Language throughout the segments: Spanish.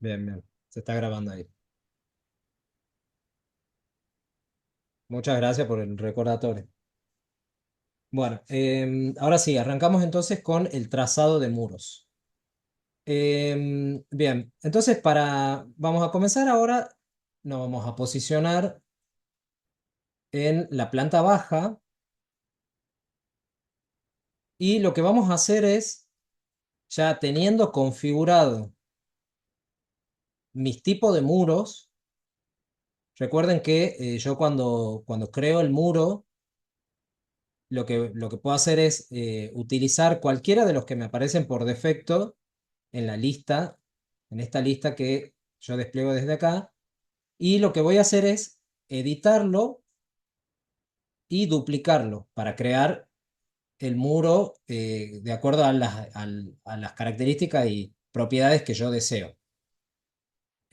Bien, bien. Se está grabando ahí. Muchas gracias por el recordatorio. Bueno, ahora sí, arrancamos entonces con el trazado de muros. Bien, entonces vamos a comenzar ahora, nos vamos a posicionar en la planta baja y lo que vamos a hacer es, ya teniendo configurado mis tipos de muros, recuerden que yo cuando creo el muro, lo que puedo hacer es utilizar cualquiera de los que me aparecen por defecto en la lista, en esta lista que yo despliego desde acá, y lo que voy a hacer es editarlo y duplicarlo para crear el muro de acuerdo a las características y propiedades que yo deseo.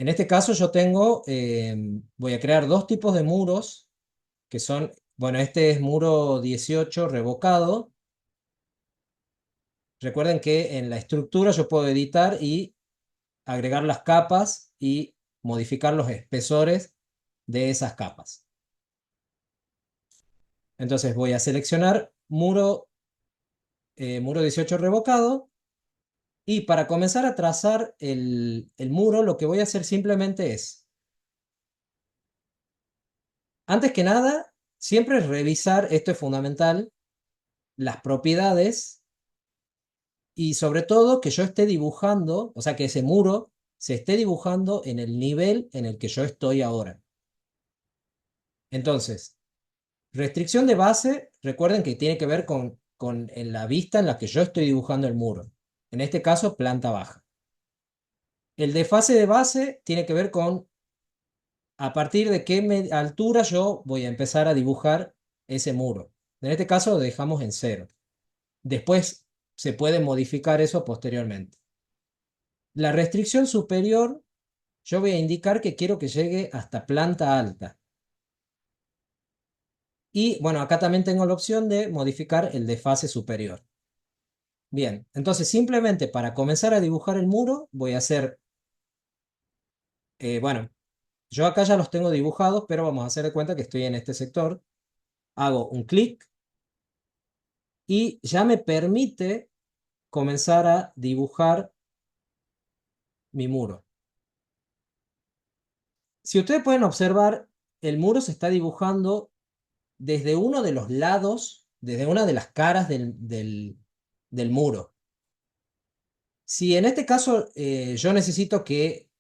En este caso yo voy a crear dos tipos de muros que son, bueno, este es muro 18 revocado. Recuerden que en la estructura yo puedo editar y agregar las capas y modificar los espesores de esas capas. Entonces voy a seleccionar muro 18 revocado y para comenzar a trazar el muro lo que voy a hacer simplemente es, antes que nada, siempre revisar, esto es fundamental, las propiedades y sobre todo que yo esté dibujando, o sea que ese muro se esté dibujando en el nivel en el que yo estoy ahora. Entonces, restricción de base, recuerden que tiene que ver con en la vista en la que yo estoy dibujando el muro. En este caso, planta baja. El desfase de base tiene que ver con a partir de qué altura yo voy a empezar a dibujar ese muro. En este caso lo dejamos en cero. Después se puede modificar eso posteriormente. La restricción superior, yo voy a indicar que quiero que llegue hasta planta alta. Y bueno, acá también tengo la opción de modificar el desfase superior. Bien, entonces simplemente para comenzar a dibujar el muro voy a hacer, bueno, yo acá ya los tengo dibujados, pero vamos a hacer de cuenta que estoy en este sector. Hago un clic y ya me permite comenzar a dibujar mi muro. Si ustedes pueden observar, el muro se está dibujando desde uno de los lados, desde una de las caras del muro. Si en este caso yo necesito que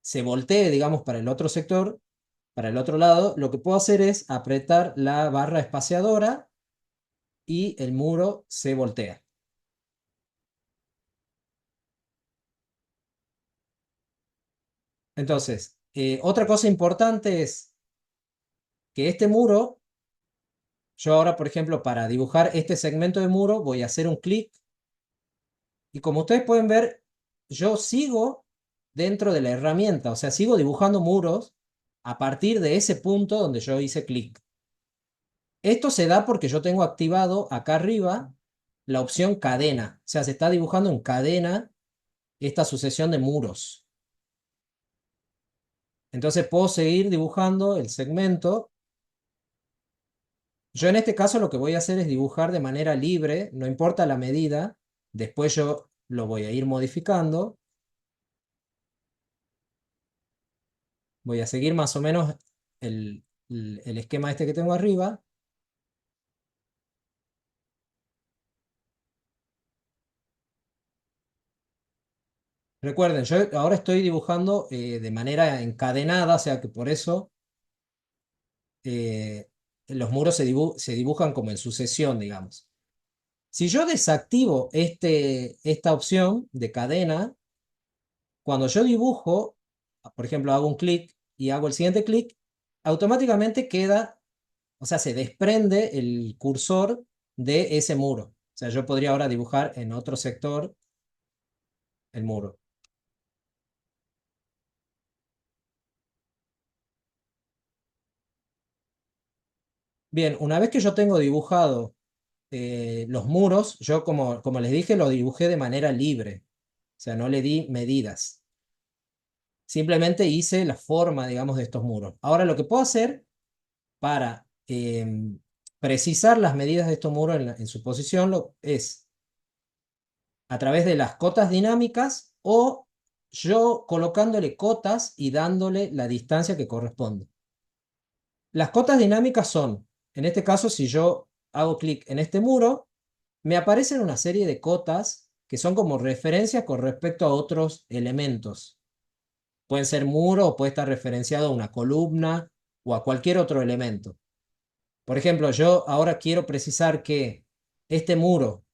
se voltee, digamos, para el otro sector, para el otro lado, lo que puedo hacer es apretar la barra espaciadora y el muro se voltea. Entonces, otra cosa importante es que este muro, yo ahora, por ejemplo, para dibujar este segmento de muro, voy a hacer un clic y como ustedes pueden ver, yo sigo dentro de la herramienta, o sea, sigo dibujando muros a partir de ese punto donde yo hice clic. Esto se da porque yo tengo activado acá arriba la opción cadena, o sea, se está dibujando en cadena esta sucesión de muros. Entonces puedo seguir dibujando el segmento. Yo en este caso lo que voy a hacer es dibujar de manera libre, no importa la medida. Después yo lo voy a ir modificando. Voy a seguir más o menos el esquema este que tengo arriba. Recuerden, yo ahora estoy dibujando de manera encadenada, o sea que por eso eh, los muros se dibujan como en sucesión, digamos. Si yo desactivo esta opción de cadena, cuando yo dibujo, por ejemplo, hago un clic y hago el siguiente clic, automáticamente queda, o sea, se desprende el cursor de ese muro. O sea, yo podría ahora dibujar en otro sector el muro. Bien, una vez que yo tengo dibujado los muros, yo como les dije, lo dibujé de manera libre. O sea, no le di medidas. simplemente hice la forma, digamos, de estos muros. Ahora lo que puedo hacer para precisar las medidas de estos muros en su posición es a través de las cotas dinámicas o yo colocándole cotas y dándole la distancia que corresponde. Las cotas dinámicas son, en este caso, si yo hago clic en este muro, me aparecen una serie de cotas que son como referencias con respecto a otros elementos. Pueden ser muro o puede estar referenciado a una columna o a cualquier otro elemento. Por ejemplo, yo ahora quiero precisar que este muro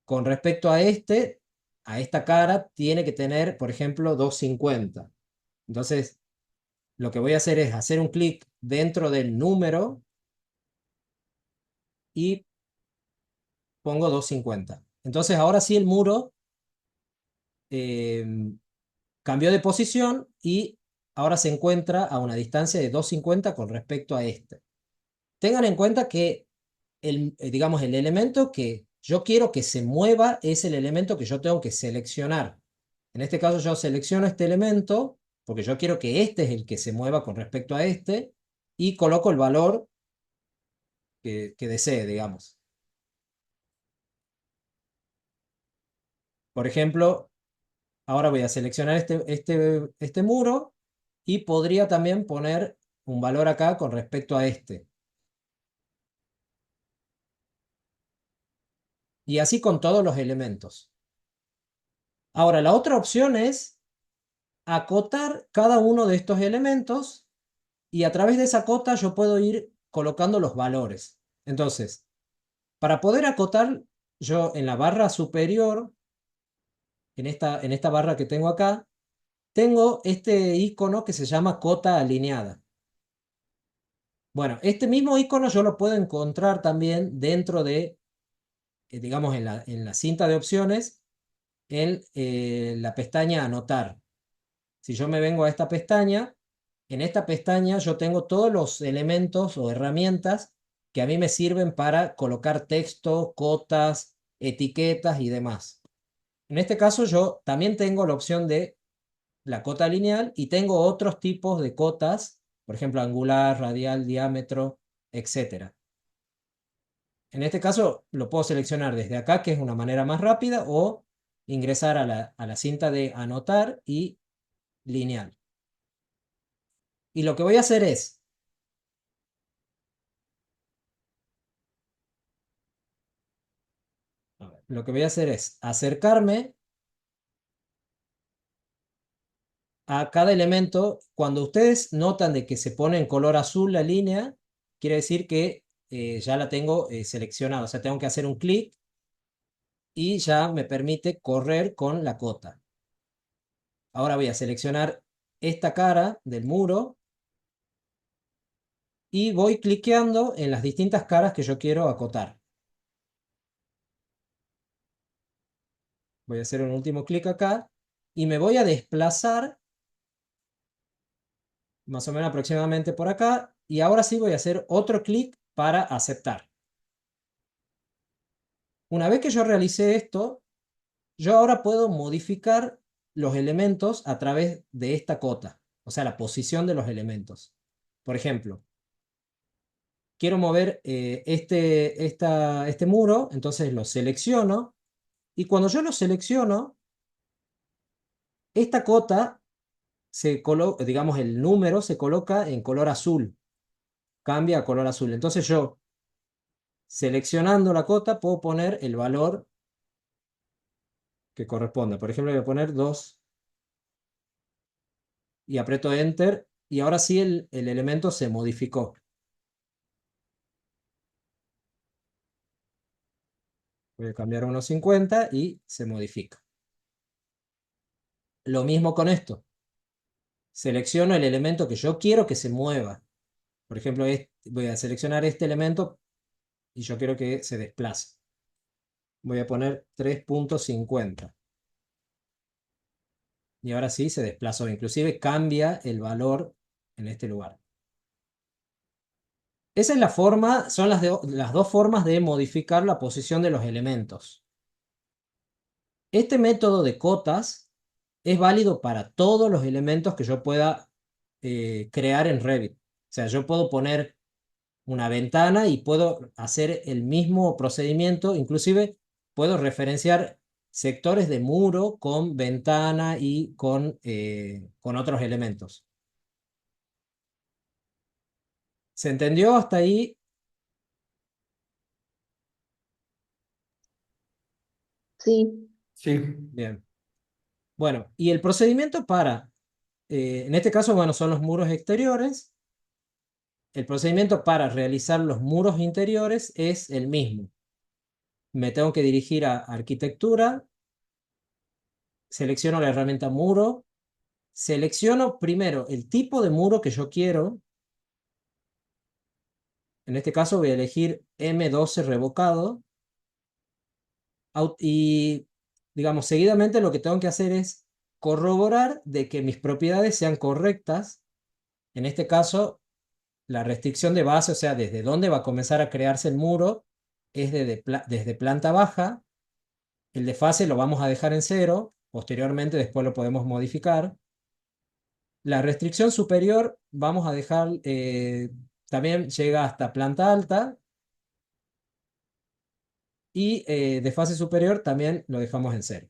con respecto a esta cara, tiene que tener, por ejemplo, 250. Entonces, lo que voy a hacer es hacer un clic dentro del número y pongo 250. Entonces, ahora sí el muro eh, cambió de posición y ahora se encuentra a una distancia de 250 con respecto a este. Tengan en cuenta que digamos, el elemento que yo quiero que se mueva es el elemento que yo tengo que seleccionar. En este caso yo selecciono este elemento porque yo quiero que este es el que se mueva con respecto a este y coloco el valor que desee, digamos. Por ejemplo, ahora voy a seleccionar este muro y podría también poner un valor acá con respecto a este. Y así con todos los elementos. Ahora, la otra opción es acotar cada uno de estos elementos y a través de esa cota yo puedo ir colocando los valores. Entonces, para poder acotar, yo en la barra superior, en esta barra que tengo acá, tengo este icono que se llama cota alineada. Bueno, este mismo icono yo lo puedo encontrar también dentro de, digamos, en la cinta de opciones, en la pestaña anotar. Si yo me vengo a esta pestaña, en esta pestaña yo tengo todos los elementos o herramientas que a mí me sirven para colocar texto, cotas, etiquetas y demás. En este caso yo también tengo la opción de la cota lineal y tengo otros tipos de cotas, por ejemplo, angular, radial, diámetro, etcétera. En este caso lo puedo seleccionar desde acá, que es una manera más rápida, o ingresar a la cinta de anotar y lineal. Y lo que voy a hacer es, acercarme a cada elemento. Cuando ustedes notan de que se pone en color azul la línea, quiere decir que ya la tengo seleccionada. O sea, tengo que hacer un clic y ya me permite correr con la cota. Ahora voy a seleccionar esta cara del muro y voy cliqueando en las distintas caras que yo quiero acotar. Voy a hacer un último clic acá y me voy a desplazar más o menos aproximadamente por acá, y ahora sí voy a hacer otro clic para aceptar. Una vez que yo realicé esto, yo ahora puedo modificar los elementos a través de esta cota, o sea, la posición de los elementos. Por ejemplo, quiero mover este muro, entonces lo selecciono, y cuando yo lo selecciono, esta cota digamos, el número se coloca en color azul, cambia a color azul. Entonces yo, seleccionando la cota, puedo poner el valor que corresponde. Por ejemplo, voy a poner 2 y aprieto Enter y ahora sí el elemento se modificó. Voy a cambiar a 1.50 y se modifica. Lo mismo con esto. Selecciono el elemento que yo quiero que se mueva. Por ejemplo, voy a seleccionar este elemento y yo quiero que se desplace. Voy a poner 3.50. Y ahora sí se desplazó. Inclusive cambia el valor en este lugar. Esa es la forma, son las dos formas de modificar la posición de los elementos. Este método de cotas es válido para todos los elementos que yo pueda crear en Revit. O sea, yo puedo poner una ventana y puedo hacer el mismo procedimiento, inclusive puedo referenciar sectores de muro con ventana y con otros elementos. ¿Se entendió hasta ahí? Sí, Sí, Bien. Bueno, y el procedimiento en este caso, bueno, son los muros exteriores. El procedimiento para realizar los muros interiores es el mismo. Me tengo que dirigir a arquitectura, selecciono la herramienta muro, selecciono primero el tipo de muro que yo quiero. En este caso voy a elegir M12 revocado y, digamos, seguidamente lo que tengo que hacer es corroborar de que mis propiedades sean correctas. En este caso, la restricción de base, o sea, desde dónde va a comenzar a crearse el muro, es desde planta baja. El de fase lo vamos a dejar en cero. Posteriormente, después lo podemos modificar. La restricción superior vamos a dejar, también llega hasta planta alta. Y de fase superior también lo dejamos en cero.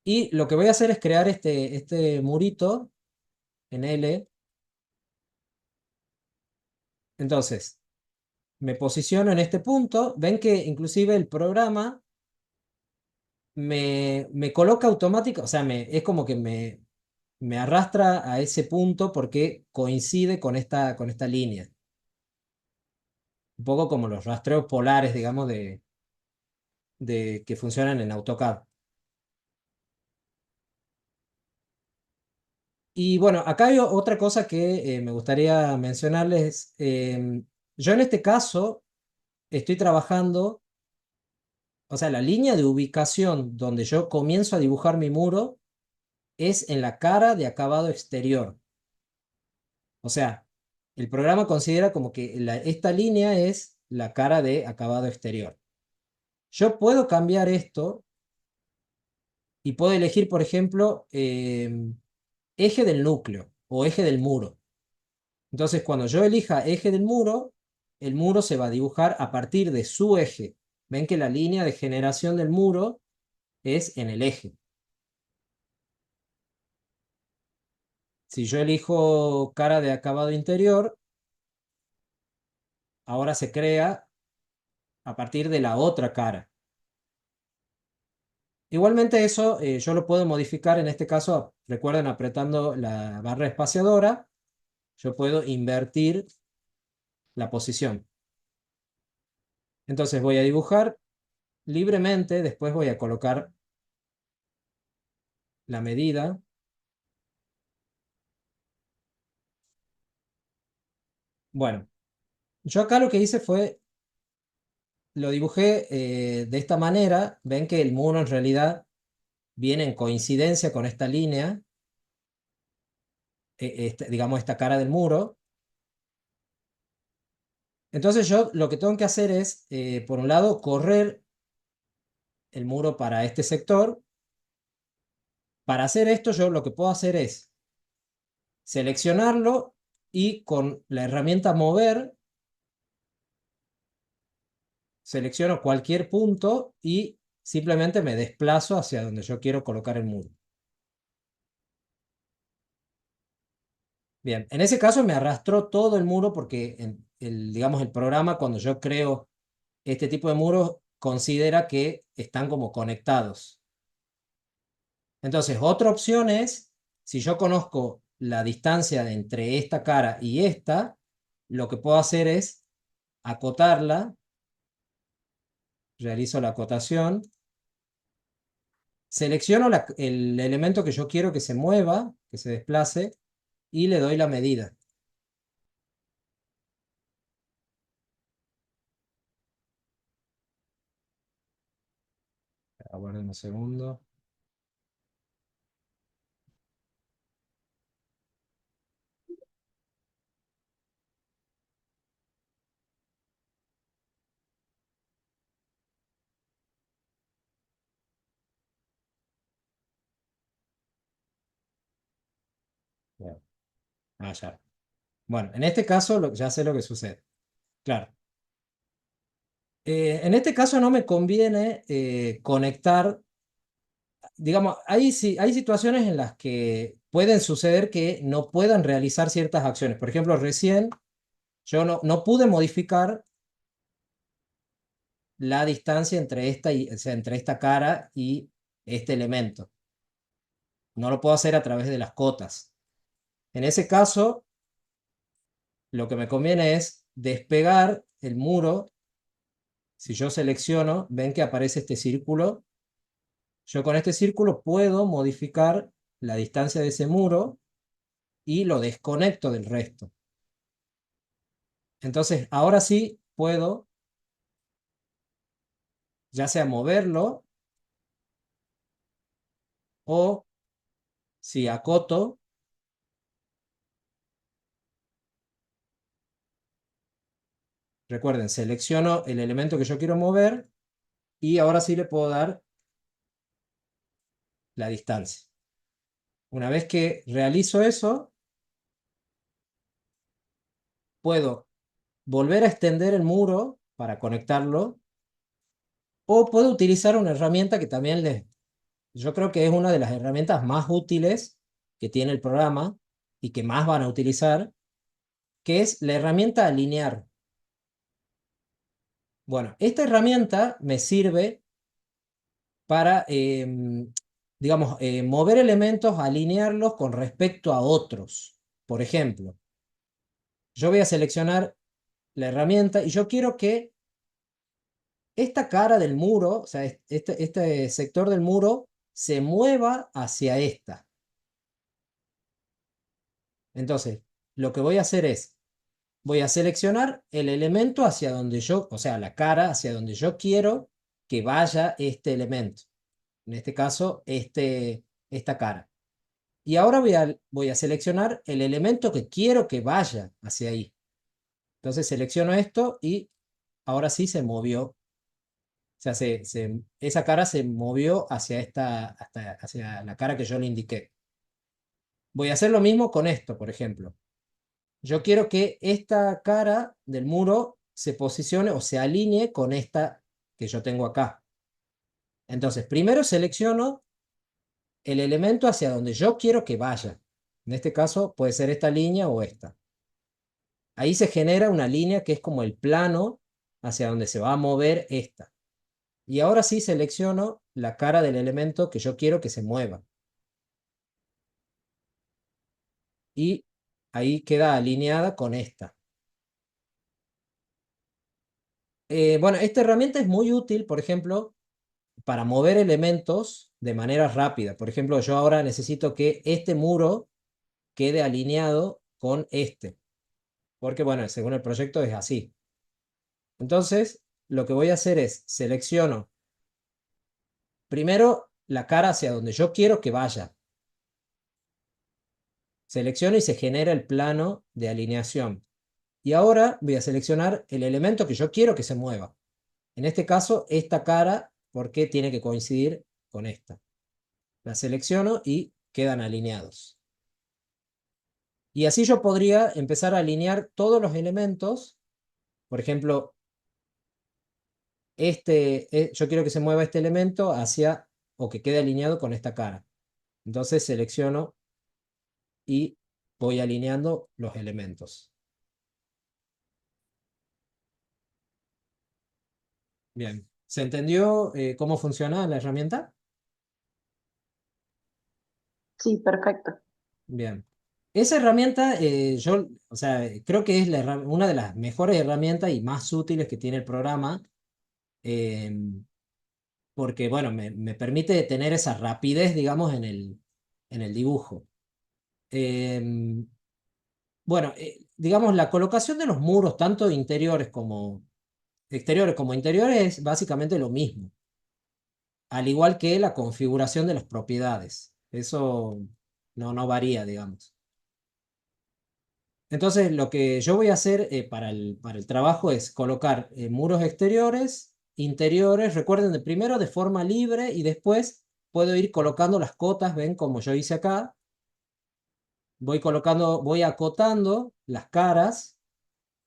Y lo que voy a hacer es crear este murito en L. Entonces, me posiciono en este punto. Ven que inclusive el programa me coloca automático, o sea, es como que me arrastra a ese punto porque coincide con esta línea. Un poco como los rastreos polares, digamos, que funcionan en AutoCAD. Y bueno, acá hay otra cosa que me gustaría mencionarles. Yo en este caso estoy trabajando, o sea, la línea de ubicación donde yo comienzo a dibujar mi muro es en la cara de acabado exterior. O sea, el programa considera como que esta línea es la cara de acabado exterior. Yo puedo cambiar esto y puedo elegir, por ejemplo, eje del núcleo o eje del muro. Entonces, cuando yo elija eje del muro, el muro se va a dibujar a partir de su eje. Ven que la línea de generación del muro es en el eje. Si yo elijo cara de acabado interior, ahora se crea a partir de la otra cara. Igualmente eso yo lo puedo modificar, en este caso, recuerden, apretando la barra espaciadora, yo puedo invertir la posición. Entonces voy a dibujar libremente, después voy a colocar la medida. Bueno, yo acá lo que hice fue, lo dibujé de esta manera. Ven que el muro en realidad viene en coincidencia con esta línea, digamos esta cara del muro. Entonces yo lo que tengo que hacer es, por un lado, correr el muro para este sector. Para hacer esto, yo lo que puedo hacer es seleccionarlo y con la herramienta mover, selecciono cualquier punto y simplemente me desplazo hacia donde yo quiero colocar el muro. Bien, en ese caso me arrastró todo el muro porque digamos, el programa cuando yo creo este tipo de muros considera que están como conectados. Entonces, otra opción es, si yo conozco la distancia entre esta cara y esta, lo que puedo hacer es acotarla, realizo la acotación, selecciono el elemento que yo quiero que se mueva, que se desplace, y le doy la medida. Aguarden un segundo. Ah, ya. Bueno, en este caso ya sé lo que sucede. Claro. En este caso no me conviene conectar, digamos, hay situaciones en las que pueden suceder que no puedan realizar ciertas acciones. Por ejemplo, recién yo no pude modificar la distancia entre o sea, entre esta cara y este elemento. No lo puedo hacer a través de las cotas. En ese caso, lo que me conviene es despegar el muro. Si yo selecciono, ven que aparece este círculo. Yo con este círculo puedo modificar la distancia de ese muro y lo desconecto del resto. Entonces, ahora sí puedo ya sea moverlo o si acoto, recuerden, selecciono el elemento que yo quiero mover y ahora sí le puedo dar la distancia. Una vez que realizo eso, puedo volver a extender el muro para conectarlo o puedo utilizar una herramienta que también yo creo que es una de las herramientas más útiles que tiene el programa y que más van a utilizar, que es la herramienta alinear. Bueno, esta herramienta me sirve para, digamos, mover elementos, alinearlos con respecto a otros. Por ejemplo, yo voy a seleccionar la herramienta y yo quiero que esta cara del muro, o sea, este sector del muro, se mueva hacia esta. Entonces, lo que voy a hacer es, voy a seleccionar el elemento hacia donde yo, o sea, la cara hacia donde yo quiero que vaya este elemento. En este caso, esta cara. Y ahora voy a seleccionar el elemento que quiero que vaya hacia ahí. Entonces selecciono esto y ahora sí se movió. O sea, esa cara se movió hacia hacia la cara que yo le indiqué. Voy a hacer lo mismo con esto, por ejemplo. Yo quiero que esta cara del muro se posicione o se alinee con esta que yo tengo acá. Entonces, primero selecciono el elemento hacia donde yo quiero que vaya. En este caso puede ser esta línea o esta. Ahí se genera una línea que es como el plano hacia donde se va a mover esta. Y ahora sí selecciono la cara del elemento que yo quiero que se mueva. Y ahí queda alineada con esta. Bueno, esta herramienta es muy útil, por ejemplo, para mover elementos de manera rápida. Por ejemplo, yo ahora necesito que este muro quede alineado con este. Porque, bueno, según el proyecto es así. Entonces, lo que voy a hacer es selecciono primero la cara hacia donde yo quiero que vaya. Selecciono y se genera el plano de alineación. Y ahora voy a seleccionar el elemento que yo quiero que se mueva. En este caso, esta cara, porque tiene que coincidir con esta. La selecciono y quedan alineados. Y así yo podría empezar a alinear todos los elementos. Por ejemplo, yo quiero que se mueva este elemento hacia o que quede alineado con esta cara. Entonces selecciono y voy alineando los elementos. Bien. ¿Se entendió cómo funciona la herramienta? Sí, perfecto. Bien. Esa herramienta, o sea, creo que es una de las mejores herramientas y más útiles que tiene el programa, eh, porque, bueno, me permite tener esa rapidez, digamos, en el dibujo. Eh, bueno, digamos, la colocación de los muros, tanto exteriores como interiores, es básicamente lo mismo, al igual que la configuración de las propiedades. Eso no varía, digamos. Entonces, lo que yo voy a hacer para el trabajo es colocar muros exteriores, interiores, recuerden, primero de forma libre y después puedo ir colocando las cotas, ven como yo hice acá, voy colocando, voy acotando las caras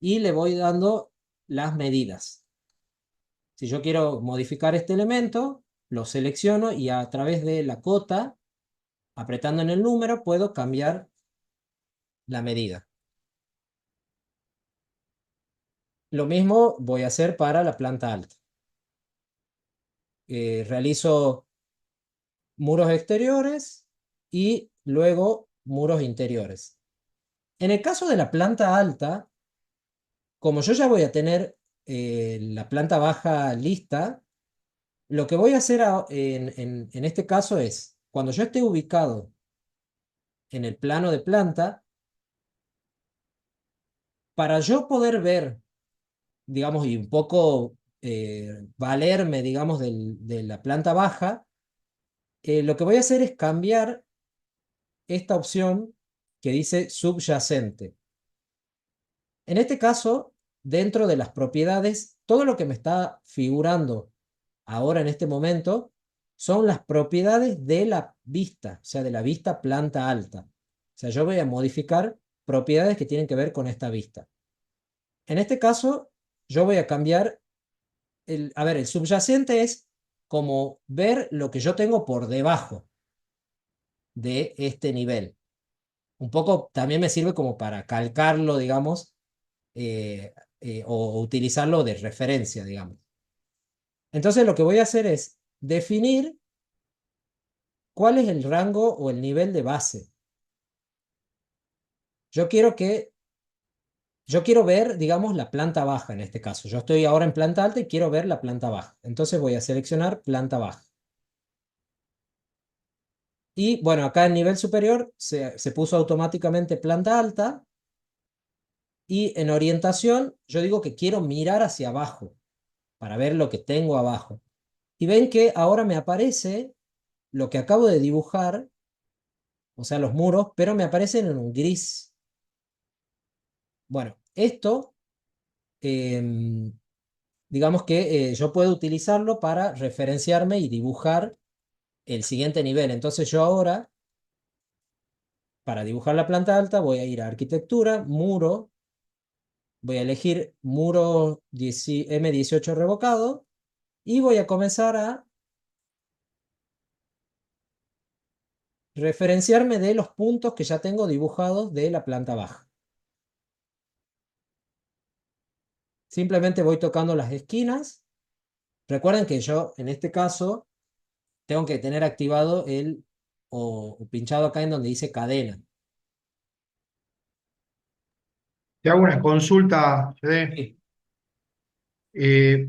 y le voy dando las medidas. Si yo quiero modificar este elemento, lo selecciono y a través de la cota, apretando en el número, puedo cambiar la medida. Lo mismo voy a hacer para la planta alta. Realizo muros exteriores y luego muros interiores. En el caso de la planta alta, como yo ya voy a tener la planta baja lista, lo que voy a hacer en este caso es, cuando yo esté ubicado en el plano de planta, para yo poder ver, digamos, y un poco valerme, digamos, de la planta baja, lo que voy a hacer es cambiar esta opción que dice subyacente. En este caso, dentro de las propiedades, todo lo que me está figurando ahora en este momento son las propiedades de la vista, o sea, de la vista planta alta. O sea, yo voy a modificar propiedades que tienen que ver con esta vista. En este caso, yo voy a cambiar a ver, el subyacente es como ver lo que yo tengo por debajo de este nivel. Un poco también me sirve como para calcarlo, digamos, o utilizarlo de referencia, digamos. Entonces lo que voy a hacer es definir cuál es el rango o el nivel de base. Yo quiero que, yo quiero ver, digamos, la planta baja en este caso. Yo estoy ahora en planta alta y quiero ver la planta baja. Entonces voy a seleccionar planta baja. Y bueno, acá en nivel superior se puso automáticamente planta alta. Y en orientación, yo digo que quiero mirar hacia abajo para ver lo que tengo abajo. Y ven que ahora me aparece lo que acabo de dibujar, o sea, los muros, pero me aparecen en un gris. Bueno, esto, digamos que yo puedo utilizarlo para referenciarme y dibujar el siguiente nivel. Entonces yo ahora, para dibujar la planta alta, voy a ir a arquitectura, muro, voy a elegir muro M18 revocado y voy a comenzar a referenciarme de los puntos que ya tengo dibujados de la planta baja. Simplemente voy tocando las esquinas. Recuerden que yo, en este caso, tengo que tener activado o pinchado acá en donde dice cadena. Te hago una consulta, Fede. Sí,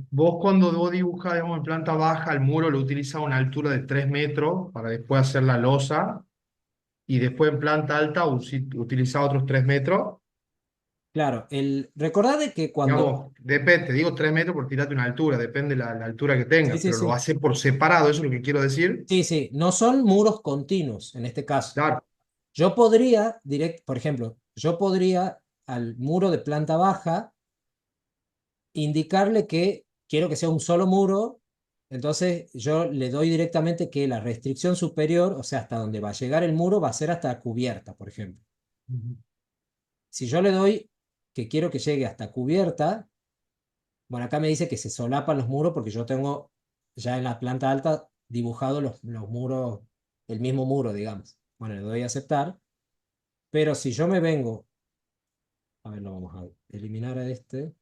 Vos cuando vos dibujas, digamos, en planta baja, el muro lo utilizas a una altura de 3 metros para después hacer la losa y después en planta alta utiliza otros 3 metros. claro. Recordad de que cuando... Digamos, depende, te digo 3 metros por tirarte una altura, depende la altura que Sí, tengas, sí, pero lo sí. hace por separado, eso es lo que quiero decir. Sí, sí, no son muros continuos en este caso. Claro. Yo podría, por ejemplo, yo podría al muro de planta baja indicarle que quiero que sea un solo muro, entonces yo le doy directamente que la restricción superior, o sea, hasta donde va a llegar el muro, va a ser hasta cubierta, por ejemplo. Ujú. Si yo le doy que quiero que llegue hasta cubierta, bueno, acá me dice que se solapan los muros porque yo tengo ya en la planta alta dibujado los muros, el mismo muro, digamos. Bueno, le doy a aceptar, pero si yo me vengo, a ver, lo vamos a eliminar a este.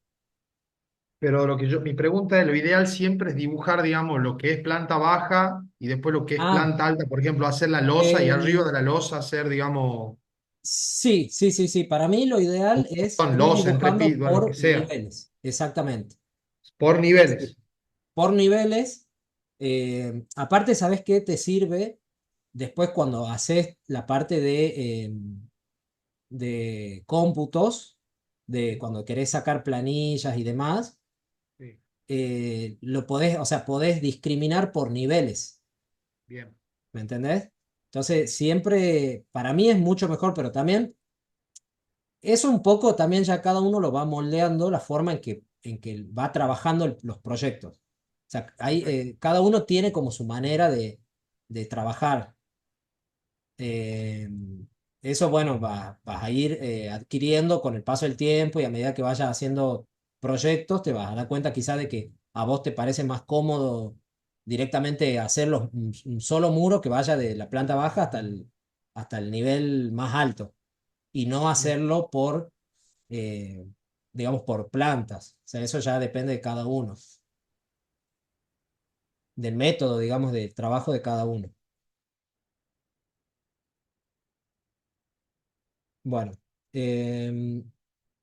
Pero mi pregunta es, lo ideal siempre es dibujar, digamos, lo que es planta baja y después lo que es Ah, planta alta, por ejemplo, hacer la losa y arriba em, de la losa hacer, digamos, sí, sí, sí, sí. Para mí lo ideal es con ir losa, dibujando bueno, lo que por sea, niveles, exactamente. por Sí, sí. niveles. Por niveles. Aparte, ¿sabes qué te sirve? Después cuando haces la parte de cómputos, de Sí, cuando querés sacar planillas y demás, sí, lo podés, o sea, podés discriminar por niveles, bien. ¿me entendés? Entonces, siempre, para mí es mucho mejor, pero también eso un poco también ya cada uno lo va moldeando la forma en que va trabajando los proyectos. O sea, Perfecto. cada uno tiene como su manera de trabajar. Eh, Eso, bueno, vas a ir adquiriendo con el paso del tiempo y a medida que vayas haciendo proyectos, te vas a dar cuenta quizás de que a vos te parece más cómodo directamente hacer un solo muro que vaya de la planta baja hasta el nivel más alto y no hacerlo eh, digamos, por plantas. O sea, eso ya depende de cada uno, del método, digamos, de trabajo de cada uno. Bueno, em,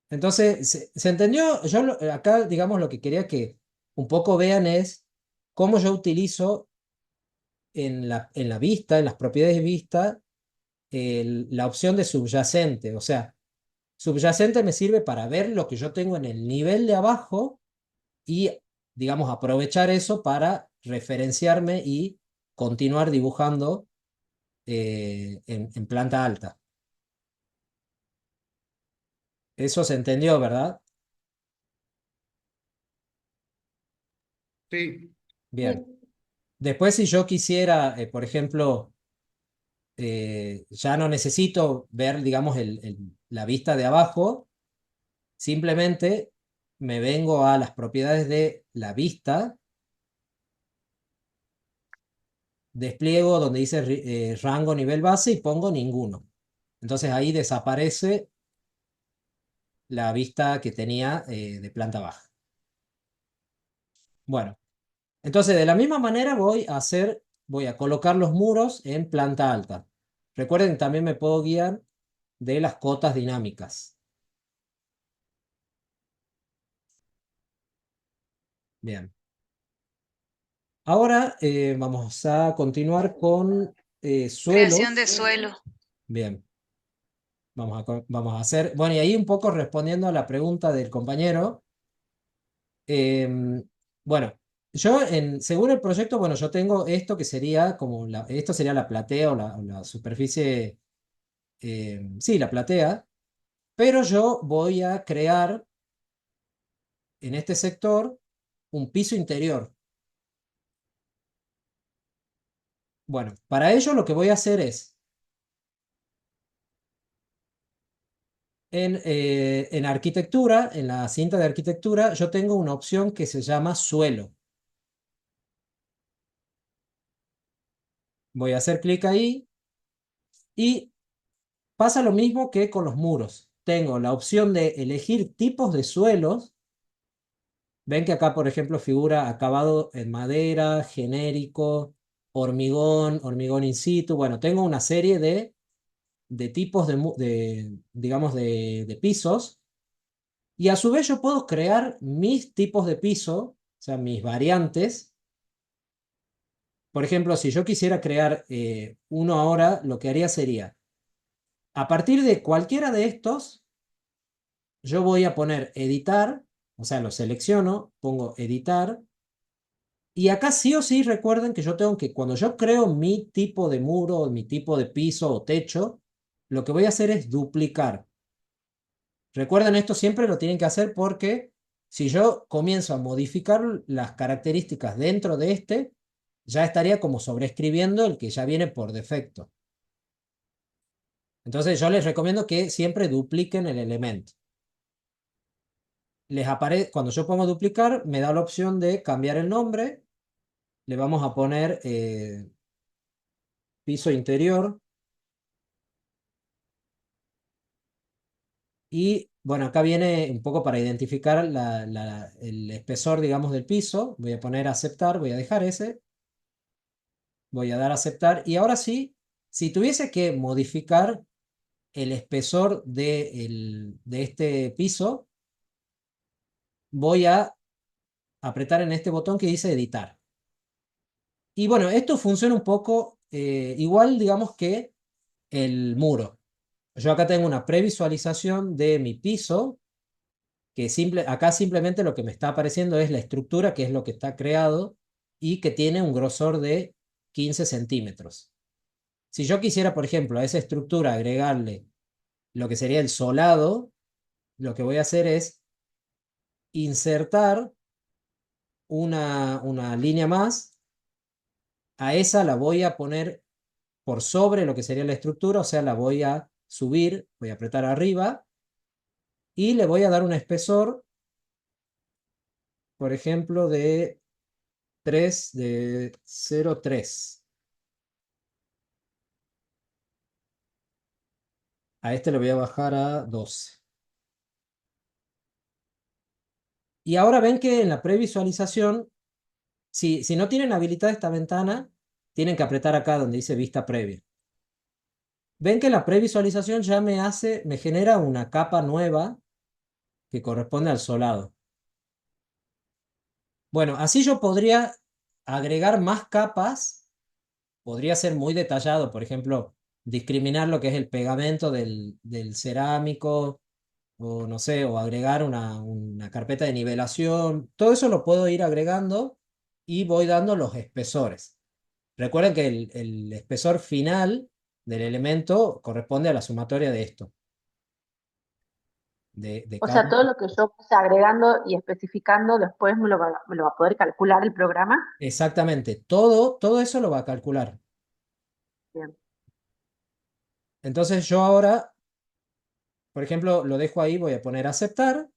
entonces, ¿se entendió? Acá, digamos, lo que quería que un poco vean es cómo yo utilizo en la vista, en las propiedades de vista, la opción de subyacente. O sea, subyacente me sirve para ver lo que yo tengo en el nivel de abajo y, digamos, aprovechar eso para referenciarme y continuar dibujando en planta alta. Eso se entendió, ¿verdad? Sí, Bien. Sí, Después, si yo quisiera, por ejemplo, ya no necesito ver, digamos, la vista de abajo, simplemente me vengo a las propiedades de la vista, despliego donde dice rango nivel base y pongo ninguno. Entonces ahí desaparece la vista que tenía de planta baja. Bueno, entonces de la misma manera voy a colocar los muros en planta alta. Recuerden, también me puedo guiar de las cotas dinámicas. Bien. Ahora vamos a continuar con Creación de suelos. suelo. Bien, vamos a hacer, bueno, y ahí un poco respondiendo a la pregunta del compañero. em, bueno, según el proyecto, bueno, yo tengo esto que sería como esto sería la platea o la superficie, sí, la platea, pero yo voy a crear en este sector un piso interior. Bueno, para ello lo que voy a hacer es en arquitectura, en la cinta de arquitectura, yo tengo una opción que se llama suelo. Voy a hacer clic ahí y pasa lo mismo que con los muros. Tengo la opción de elegir tipos de suelos. Ven que acá, por ejemplo, figura acabado en madera, genérico, hormigón, hormigón in situ. Bueno, tengo una serie de tipos digamos, de pisos. Y a su vez yo puedo crear mis tipos de piso, o sea, mis variantes. Por ejemplo, si yo quisiera crear uno ahora, lo que haría sería, a partir de cualquiera de estos, yo voy a poner editar, o sea, lo selecciono, pongo editar, y acá sí o sí recuerden que yo tengo que, cuando yo creo mi tipo de muro, mi tipo de piso o techo, lo que voy a hacer es duplicar. Recuerden, esto siempre lo tienen que hacer porque si yo comienzo a modificar las características dentro de este, ya estaría como sobreescribiendo el que ya viene por defecto. Entonces yo les recomiendo que siempre dupliquen el elemento. Cuando yo pongo duplicar, me da la opción de cambiar el nombre. Le vamos a poner piso interior. Y bueno, acá viene un poco para identificar el espesor, digamos, del piso. Voy a poner aceptar, voy a dejar ese. Voy a dar a aceptar. Y ahora sí, si tuviese que modificar el espesor de este piso, voy a apretar en este botón que dice editar. Y bueno, esto funciona un poco igual, digamos, que el muro. Yo acá tengo una previsualización de mi piso, que acá simplemente lo que me está apareciendo es la estructura, que es lo que está creado y que tiene un grosor de 15 centímetros. Si yo quisiera, por ejemplo, a esa estructura agregarle lo que sería el solado, lo que voy a hacer es insertar una línea más. A esa la voy a poner por sobre lo que sería la estructura, o sea, la voy a subir, voy a apretar arriba y le voy a dar un espesor, por ejemplo, de 0,3. A este le voy a bajar a 12. Y ahora ven que en la previsualización, si no tienen habilitada esta ventana, tienen que apretar acá donde dice vista previa. Ven que la previsualización ya me genera una capa nueva que corresponde al solado. Bueno, así yo podría agregar más capas, podría ser muy detallado, por ejemplo, discriminar lo que es el pegamento del cerámico, o no sé, o agregar una carpeta de nivelación. Todo eso lo puedo ir agregando y voy dando los espesores. Recuerden que el espesor final del elemento corresponde a la sumatoria de esto, de O cada sea, uno. todo lo que yo vaya agregando y especificando, después me lo va a poder calcular el programa. Exactamente, todo eso lo va a calcular. Bien. Entonces yo ahora, por ejemplo, lo dejo ahí, voy a poner aceptar.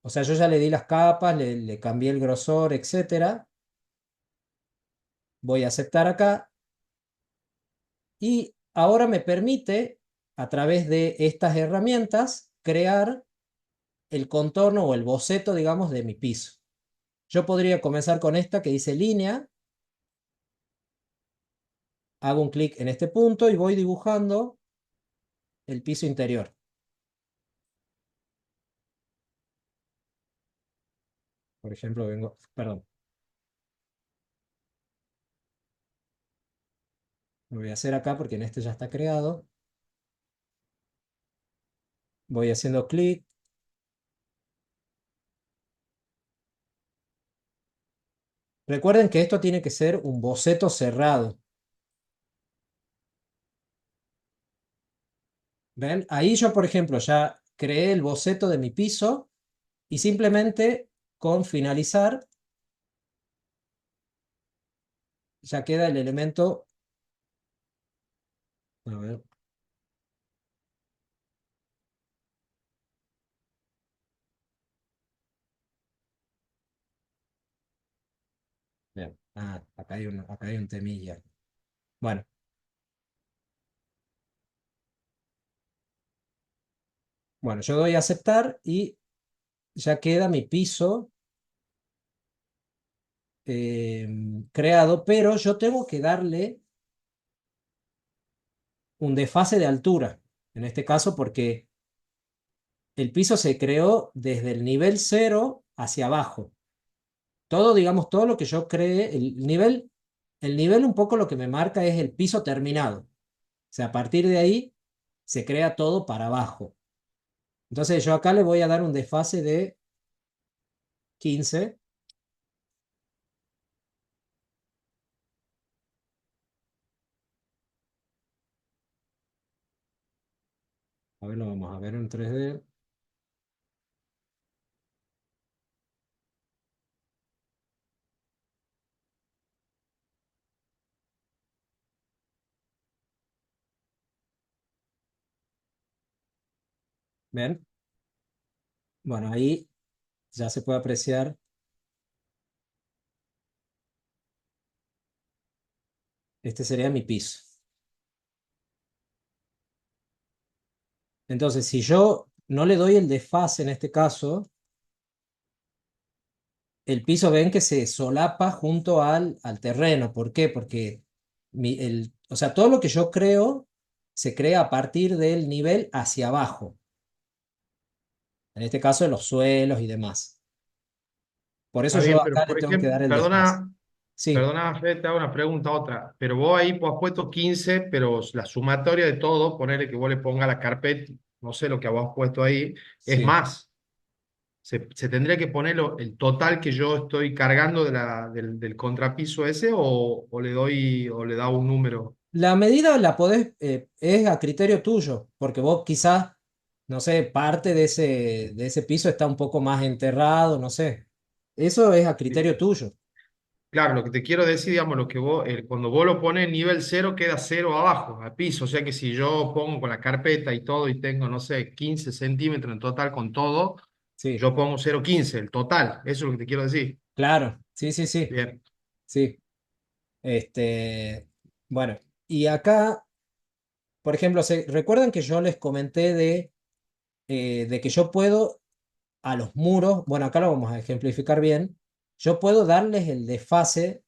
O sea, yo ya le di las capas, le cambié el grosor, etcétera. Voy a aceptar acá. Y ahora me permite, a través de estas herramientas, crear el contorno o el boceto, digamos, de mi piso. Yo podría comenzar con esta que dice línea. Hago un clic en este punto y voy dibujando el piso interior. Por ejemplo, perdón, lo voy a hacer acá porque en este ya está creado. Voy haciendo clic. Recuerden que esto tiene que ser un boceto cerrado. ¿Ven? Ahí yo, por ejemplo, ya creé el boceto de mi piso y simplemente con finalizar ya queda el elemento. A ver, bien. Ah, acá hay un temilla. Bueno, bueno, yo doy a aceptar y ya queda mi piso creado, pero yo tengo que darle un desfase de altura, en este caso porque el piso se creó desde el nivel cero hacia abajo. Todo, digamos, todo lo que yo cree, el nivel un poco lo que me marca es el piso terminado. O sea, a partir de ahí se crea todo para abajo. Entonces yo acá le voy a dar un desfase de 15. A ver, lo vamos a ver en 3D. ¿Ven? Bueno, ahí ya se puede apreciar. Este sería mi piso. Entonces, si yo no le doy el desfase en este caso, el piso ven que se solapa junto al terreno. ¿Por qué? Porque o sea, todo lo que yo creo se crea a partir del nivel hacia abajo. En este caso, de los suelos y demás. Por eso Está yo bien, pero acá le por tengo que ejemplo, dar el desfase. Sí, perdona, Fede, te hago una pregunta otra. Pero vos ahí has puesto 15, pero la sumatoria de todo, ponerle que vos le pongas la carpeta, no sé lo que vos has puesto ahí, es sí. más. Se tendría que poner el total que yo estoy cargando del contrapiso ese o le doy o le da un número. La medida la podés, es a criterio tuyo, porque vos quizás, no sé, parte de ese piso está un poco más enterrado, no sé. Eso es a criterio tuyo. Claro, lo que te quiero decir, digamos, lo que vos, cuando vos lo pones en nivel cero, queda cero abajo, al piso. O sea que si yo pongo con la carpeta y todo y tengo, no sé, 15 centímetros en total con todo, Sí, yo pongo 0,15, el total. Eso es lo que te quiero decir. claro, sí, sí, sí, Bien. sí. Este, bueno, y acá, por ejemplo, ¿recuerdan que yo les comenté de que yo puedo a los muros, bueno, acá lo vamos a ejemplificar bien, yo puedo darles el desfase,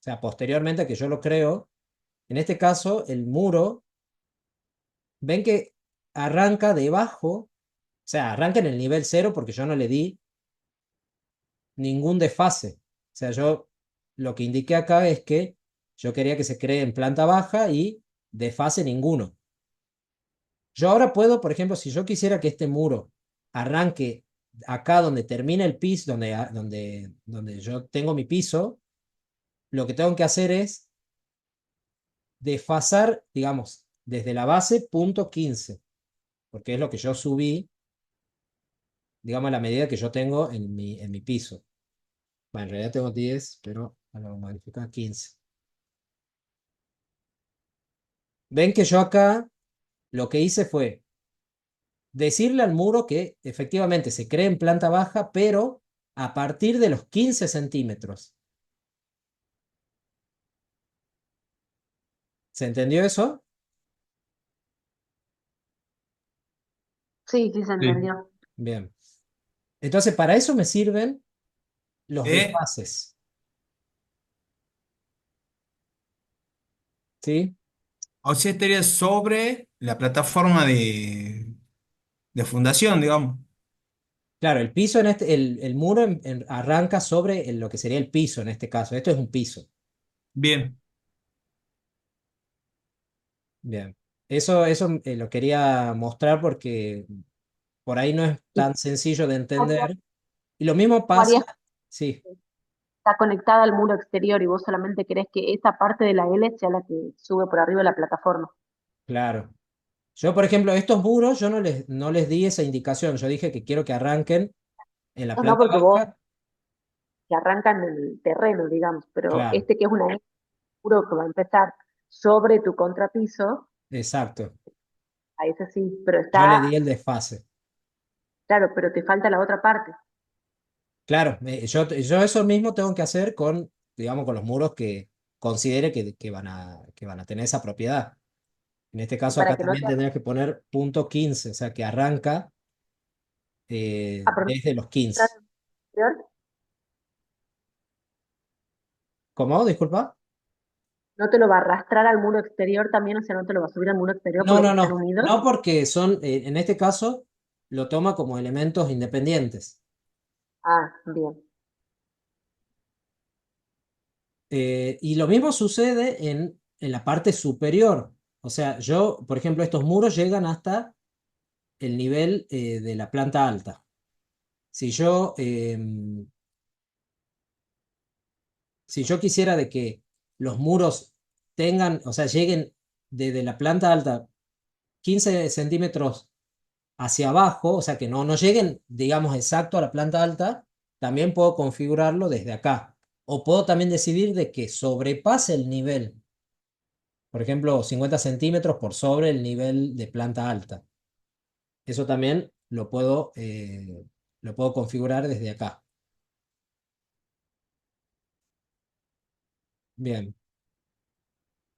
o sea, posteriormente que yo lo creo, en este caso, el muro, ven que arranca debajo, o sea, arranca en el nivel cero porque yo no le di ningún desfase. O sea, yo lo que indiqué acá es que yo quería que se cree en planta baja y desfase ninguno. Yo ahora puedo, por ejemplo, si yo quisiera que este muro arranque acá donde termina el piso, donde yo tengo mi piso, lo que tengo que hacer es desfasar, digamos, desde la base punto 15, porque es lo que yo subí, digamos, a la medida que yo tengo en mi piso. Bueno, en realidad tengo 10, pero lo modifico a 15. Ven que yo acá lo que hice fue decirle al muro que efectivamente se cree en planta baja, pero a partir de los 15 centímetros. ¿Se entendió eso? Sí, sí se Sí. entendió. Bien. Entonces, para eso me sirven los ¿Eh? desfases, ¿sí? O sea, estaría sobre la plataforma de fundación, digamos. Claro, el piso el muro arranca sobre lo que sería el piso en este caso. Esto es un piso. Bien. Bien. Eso lo quería mostrar porque por ahí no es ¿Y tan sencillo de cómo entender. Y lo mismo pasa, harías sí, que está conectada al muro exterior y vos solamente querés que esa parte de la L sea la que sube por arriba de la plataforma? claro. Yo, por ejemplo, estos muros yo no les di esa indicación. Yo dije que quiero que arranquen en la No, no, planta porque vos baja. que arrancan en el terreno, digamos, pero Claro, este que es una L muro que va a empezar sobre tu contrapiso, exacto. a ese sí, pero Yo le está, di el desfase. claro, pero te falta la otra parte. Claro, yo eso mismo tengo que hacer con, digamos, con los muros que considere que van a tener esa propiedad. En este Y caso para acá que no también te tendría que poner punto 15, o sea que arranca aprovechar desde los el 15. exterior, ¿Cómo? Disculpa. no te lo va a arrastrar al muro exterior también, o sea, no te lo va a subir al muro exterior por No, lo que no, están no. unidos. No porque son, en este caso, lo toma como elementos independientes. Ah, bien. Y lo mismo sucede en la parte superior. O sea, yo, por ejemplo, estos muros llegan hasta el nivel de la planta alta. Si yo quisiera de que los muros tengan, o sea, lleguen desde la planta alta 15 centímetros hacia abajo, o sea, que no lleguen, digamos, exacto a la planta alta, también puedo configurarlo desde acá. O puedo también decidir de que sobrepase el nivel, por ejemplo, 50 centímetros por sobre el nivel de planta alta. Eso también lo puedo configurar desde acá. Bien.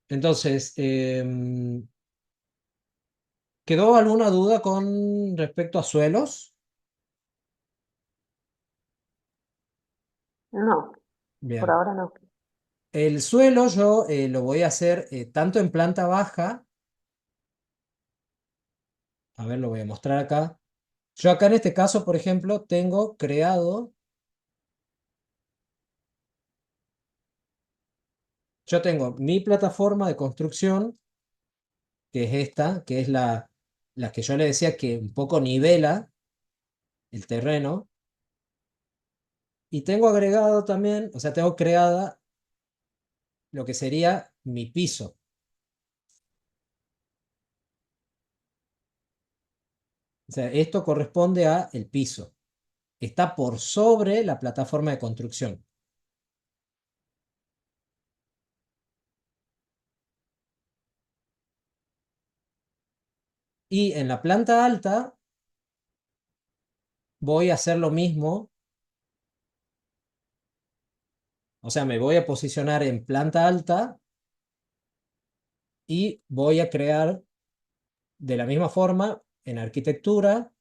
Entonces, ¿quedó alguna duda con respecto a suelos? No, por Bien. ahora no. El suelo yo lo voy a hacer tanto en planta baja, a ver, lo voy a mostrar acá. Yo acá en este caso, por ejemplo, tengo creado, yo tengo mi plataforma de construcción, que es esta, que es la que yo le decía que un poco nivela el terreno, y tengo agregado también, o sea, tengo creada lo que sería mi piso. O sea, esto corresponde a el piso. Está por sobre la plataforma de construcción. Y en la planta alta voy a hacer lo mismo, o sea, me voy a posicionar en planta alta y voy a crear de la misma forma en arquitectura,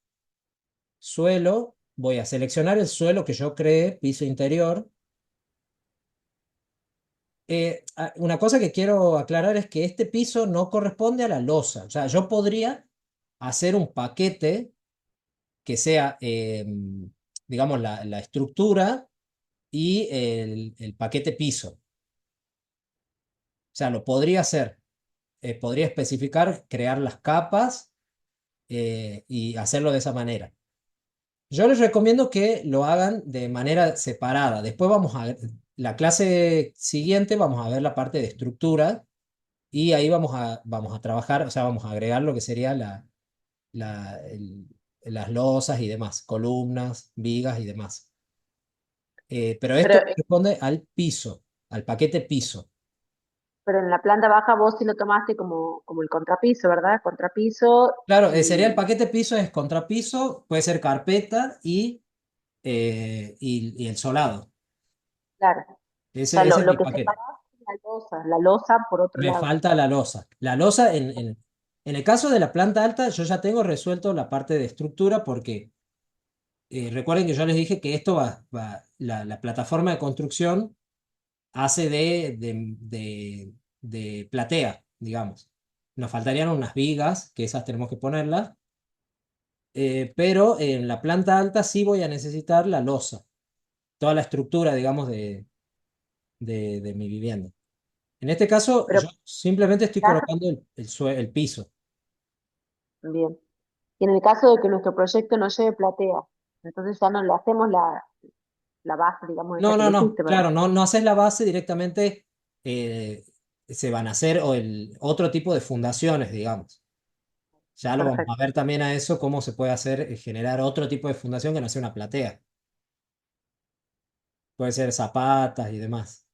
suelo, voy a seleccionar el suelo que yo creé, piso interior. Una cosa que quiero aclarar es que este piso no corresponde a la losa. O sea, yo podría hacer un paquete que sea, digamos, la estructura y el paquete piso. O sea, lo podría hacer. Podría especificar, crear las capas y hacerlo de esa manera. Yo les recomiendo que lo hagan de manera separada. Después la clase siguiente vamos a ver la parte de estructura y ahí vamos a trabajar, o sea, vamos a agregar lo que sería las losas y demás, columnas, vigas y demás. Pero Pero, esto corresponde al piso, al paquete piso. pero en la planta baja vos sí lo tomaste como el contrapiso, ¿verdad? Contrapiso Claro, sería el y, paquete piso, es contrapiso, puede ser carpeta y el solado. claro, o sea, Ese es lo mi que paquete. separás es la losa por otro Me lado. falta la losa. La losa, en el caso de la planta alta, yo ya tengo resuelto la parte de estructura porque recuerden que yo les dije que la plataforma de construcción hace de platea, digamos. Nos faltarían unas vigas, que esas tenemos que ponerlas, pero en la planta alta sí voy a necesitar la losa, toda la estructura, digamos, de mi vivienda. En este caso, Pero yo simplemente estoy caso, colocando el piso. bien. Y en el caso de que nuestro proyecto no lleve platea, entonces ya no le hacemos la base, digamos, esa No, que no, no, elegiste, ¿verdad? claro, no, no haces la base directamente, se van a hacer otro tipo de fundaciones, digamos. Ya lo vamos a Perfecto. ver también a eso, cómo se puede hacer, generar otro tipo de fundación que no sea una platea. Puede ser zapatas y demás.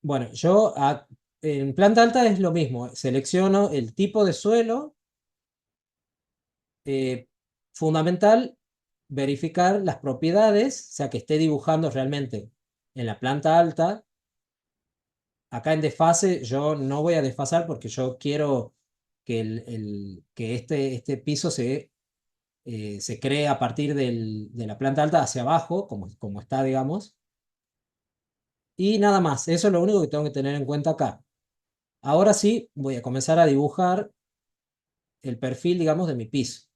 Bueno, en planta alta es lo mismo. Selecciono el tipo de suelo. eh, Fundamental, verificar las propiedades, o sea, que esté dibujando realmente en la planta alta. Acá en desfase yo no voy a desfasar porque yo quiero que este piso se cree a partir de la planta alta hacia abajo, como está, digamos. Y nada más, eso es lo único que tengo que tener en cuenta acá. Ahora sí, voy a comenzar a dibujar el perfil, digamos, de mi piso.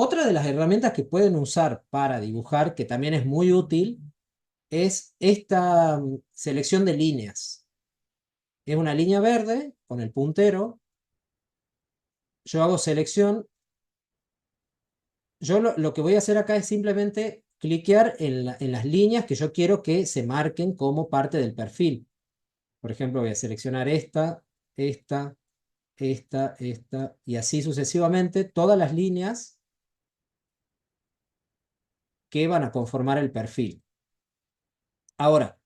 Otra de las herramientas que pueden usar para dibujar, que también es muy útil, es esta selección de líneas. Es una línea verde con el puntero. Yo hago selección. Yo lo que voy a hacer acá es simplemente cliquear en las líneas que yo quiero que se marquen como parte del perfil. Por ejemplo, voy a seleccionar esta, esta, y así sucesivamente, todas las líneas que van a conformar el perfil. Ahora,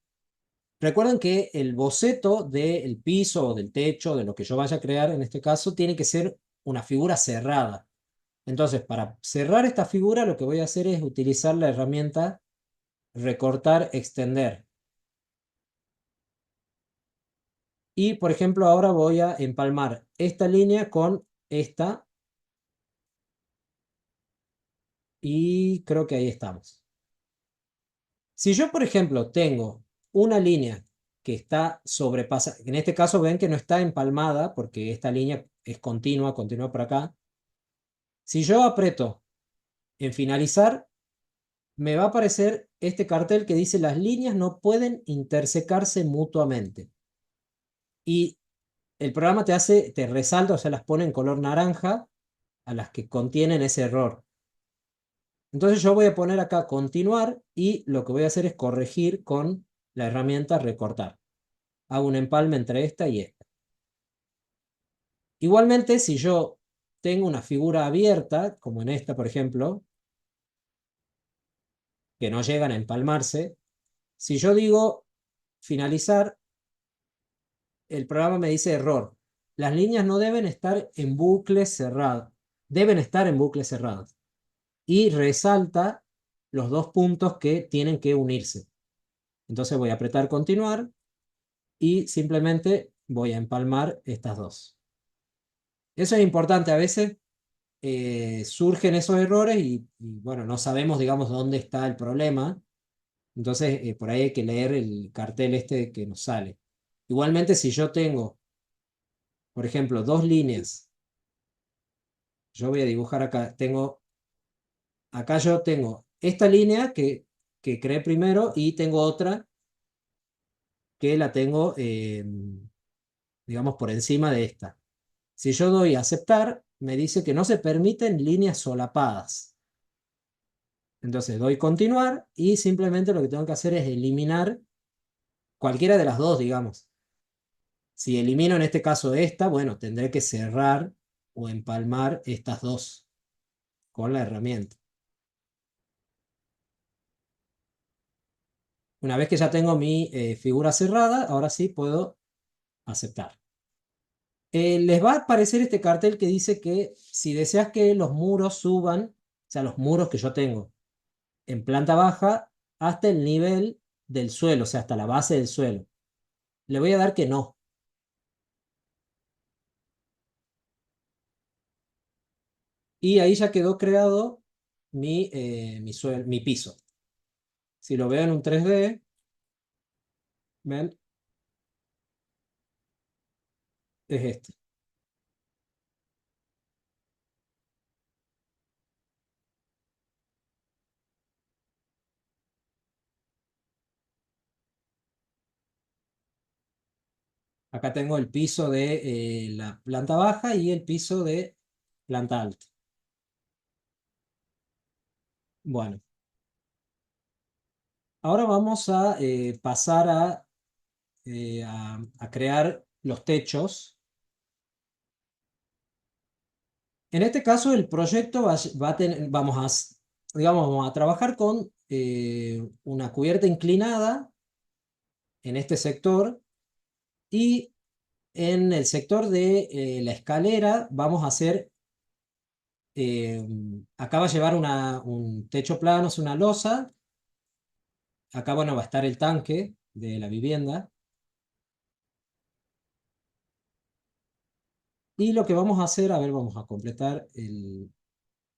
recuerden que el boceto del piso o del techo, de lo que yo vaya a crear en este caso, tiene que ser una figura cerrada. Entonces, para cerrar esta figura, lo que voy a hacer es utilizar la herramienta recortar, extender. Y, por ejemplo, ahora voy a empalmar esta línea con esta y creo que ahí estamos. Si yo, por ejemplo, tengo una línea que está sobrepasada, en este caso ven que no está empalmada porque esta línea es continua, continúa por acá. Si yo aprieto en finalizar, me va a aparecer este cartel que dice las líneas no pueden intersecarse mutuamente. Y el programa te resalta, o sea, las pone en color naranja a las que contienen ese error. Entonces yo voy a poner acá continuar y lo que voy a hacer es corregir con la herramienta recortar. Hago un empalme entre esta y esta. Igualmente, si yo tengo una figura abierta, como en esta, por ejemplo, que no llegan a empalmarse, si yo digo finalizar, el programa me dice error. las líneas no deben estar en bucles cerrados, deben estar en bucles cerrados. Y resalta los dos puntos que tienen que unirse. Entonces voy a apretar continuar y simplemente voy a empalmar estas dos. Eso es importante, a veces surgen esos errores bueno, no sabemos, digamos, dónde está el problema. Entonces, por ahí hay que leer el cartel este que nos sale. Igualmente, si yo tengo, por ejemplo, dos líneas, yo voy a dibujar acá, acá yo tengo esta línea que creé primero y tengo otra que la tengo, digamos, por encima de esta. Si yo doy a aceptar, me dice que no se permiten líneas solapadas. Entonces doy continuar y simplemente lo que tengo que hacer es eliminar cualquiera de las dos, digamos. Si elimino en este caso esta, bueno, tendré que cerrar o empalmar estas dos con la herramienta. Una vez que ya tengo mi figura cerrada, ahora sí puedo aceptar. Les va a aparecer este cartel que dice que si deseas que los muros suban, o sea, los muros que yo tengo en planta baja, hasta el nivel del suelo, o sea, hasta la base del suelo. Le voy a dar que no. Y ahí ya quedó creado mi piso. Si lo veo en un 3D, ¿ven? Es este. Acá tengo el piso de la planta baja y el piso de planta alta. Bueno, ahora vamos a pasar a crear los techos. En este caso, el proyecto va a tener, digamos, vamos a trabajar con una cubierta inclinada en este sector y en el sector de la escalera vamos a hacer, acá va a llevar un techo plano, es una losa, acá bueno va a estar el tanque de la vivienda y lo que vamos a hacer, a ver, vamos a completar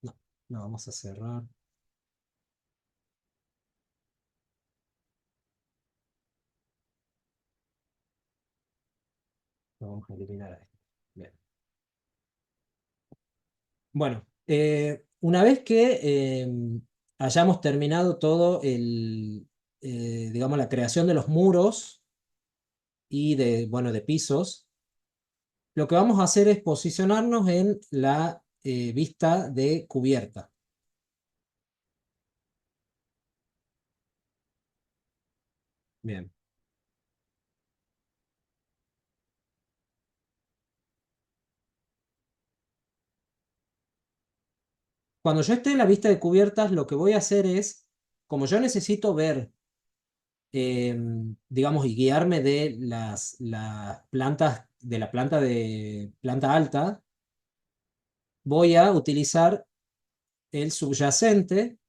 no, no vamos a cerrar, lo vamos a eliminar a esto. Bien. Bueno, una vez que hayamos terminado todo digamos, la creación de los muros y bueno, de pisos, lo que vamos a hacer es posicionarnos en la vista de cubierta. Bien. Cuando yo esté en la vista de cubiertas, lo que voy a hacer es, como yo necesito ver, digamos, y guiarme de las plantas, de la planta de planta alta, voy a utilizar el subyacente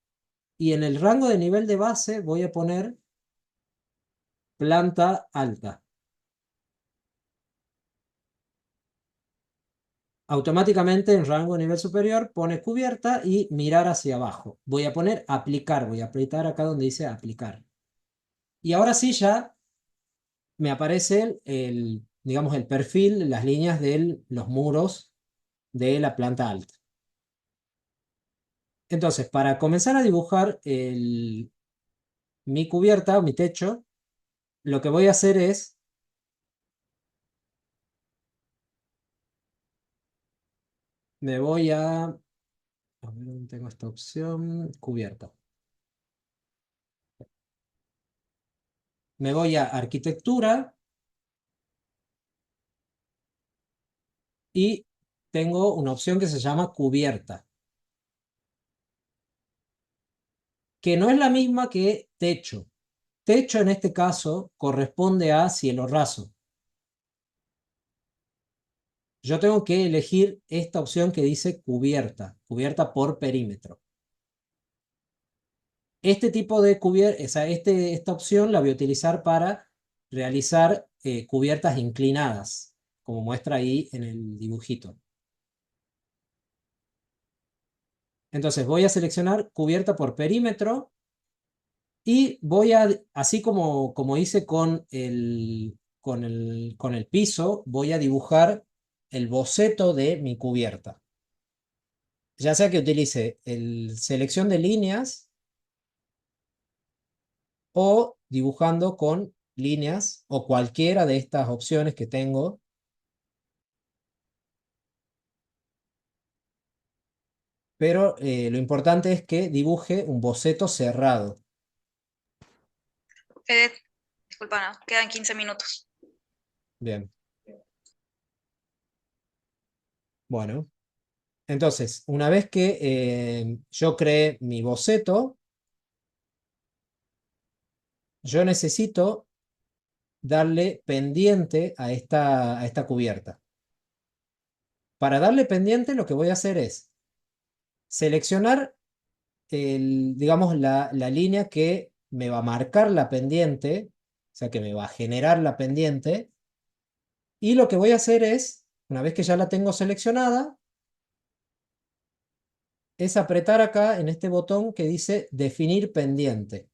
y en el rango de nivel de base voy a poner planta alta. Automáticamente en rango de nivel superior pone cubierta y mirar hacia abajo. Voy a poner aplicar, voy a apretar acá donde dice aplicar. Y ahora sí ya me aparece digamos, el perfil, las líneas de los muros de la planta alta. Entonces, para comenzar a dibujar mi cubierta, mi techo, lo que voy a hacer es, me voy a ver dónde tengo esta opción, cubierta. Me voy a arquitectura y tengo una opción que se llama cubierta, que no es la misma que techo. Techo en este caso corresponde a cielo raso. yo tengo que elegir esta opción que dice cubierta, cubierta por perímetro. Este tipo de cubierta, esta opción la voy a utilizar para realizar cubiertas inclinadas, como muestra ahí en el dibujito. Entonces voy a seleccionar cubierta por perímetro y voy a, así como hice con el piso, voy a dibujar el boceto de mi cubierta. Ya sea que utilice selección de líneas o dibujando con líneas o cualquiera de estas opciones que tengo. Pero lo importante es que dibuje un boceto cerrado. Fede, disculpa, no, quedan 15 minutos. Bien. Bueno, entonces, una vez que yo creé mi boceto, yo necesito darle pendiente a esta cubierta. Para darle pendiente, lo que voy a hacer es seleccionar digamos, la línea que me va a marcar la pendiente, o sea, que me va a generar la pendiente. Y lo que voy a hacer es, una vez que ya la tengo seleccionada, es apretar acá en este botón que dice definir pendiente.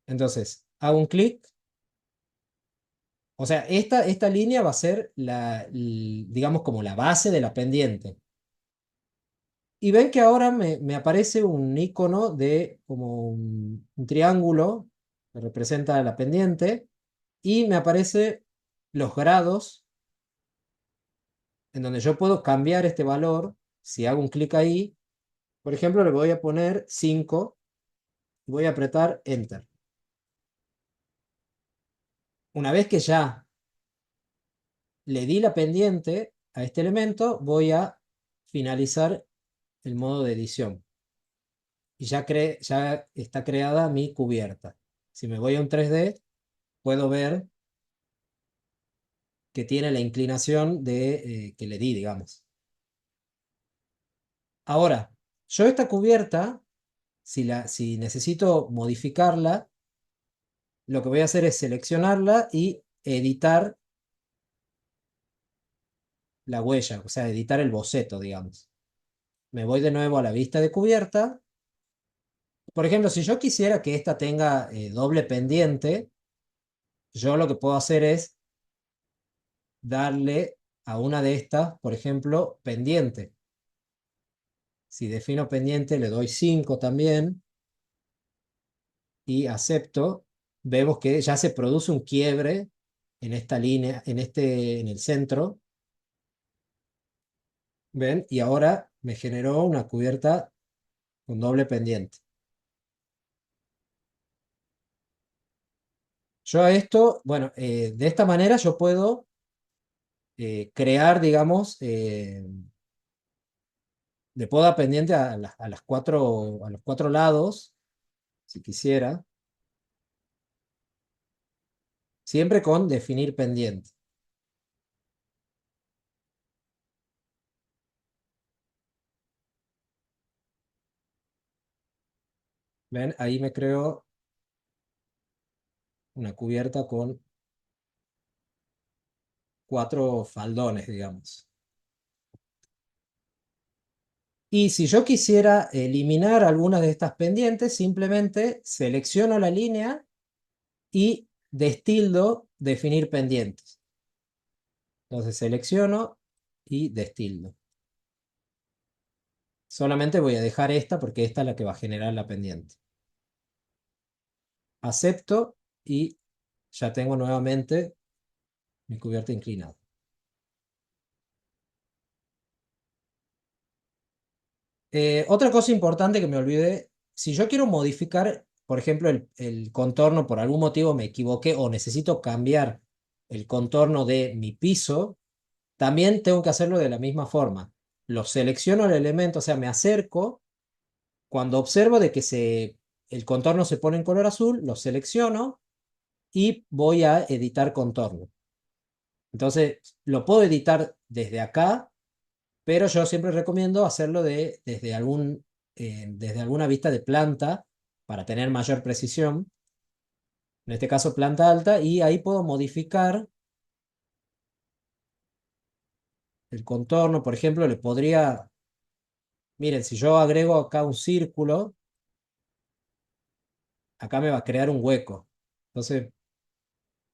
Entonces, hago un clic. O sea, esta línea va a ser digamos, como la base de la pendiente. Y ven que ahora me aparece un icono de como un triángulo que representa la pendiente y me aparece los grados en donde yo puedo cambiar este valor. Si hago un clic ahí, por ejemplo, le voy a poner 5 y voy a apretar Enter. Una vez que ya le di la pendiente a este elemento, voy a finalizar el modo de edición. Y ya está creada mi cubierta. Si me voy a un 3D, puedo ver que tiene la inclinación que le di, digamos. Ahora, yo esta cubierta, si necesito modificarla, lo que voy a hacer es seleccionarla y editar la huella, o sea, editar el boceto, digamos. Me voy de nuevo a la vista de cubierta. Por ejemplo, si yo quisiera que esta tenga doble pendiente, yo lo que puedo hacer es darle a una de estas, por ejemplo, pendiente. Si defino pendiente, le doy 5 también y acepto. Vemos que ya se produce un quiebre en esta línea, en el centro. ¿Ven? Y ahora me generó una cubierta con doble pendiente. Yo a esto, bueno, de esta manera yo puedo crear, digamos, le puedo dar pendiente a los cuatro lados, si quisiera, siempre con definir pendiente. ¿Ven? Ahí me creo una cubierta con 4 faldones, digamos. Y si yo quisiera eliminar alguna de estas pendientes, simplemente selecciono la línea y destildo definir pendientes. Entonces selecciono y destildo. Solamente voy a dejar esta porque esta es la que va a generar la pendiente. Acepto y ya tengo nuevamente mi cubierta inclinada. Otra cosa importante que me olvidé, si yo quiero modificar, por ejemplo, el contorno, por algún motivo me equivoqué o necesito cambiar el contorno de mi piso, también tengo que hacerlo de la misma forma. Lo selecciono el elemento, o sea, me acerco. Cuando observo de que el contorno se pone en color azul, lo selecciono y voy a editar contorno. Entonces, lo puedo editar desde acá, pero yo siempre recomiendo hacerlo desde alguna vista de planta para tener mayor precisión. En este caso, planta alta, y ahí puedo modificar el contorno. Por ejemplo, miren, si yo agrego acá un círculo, acá me va a crear un hueco. Entonces,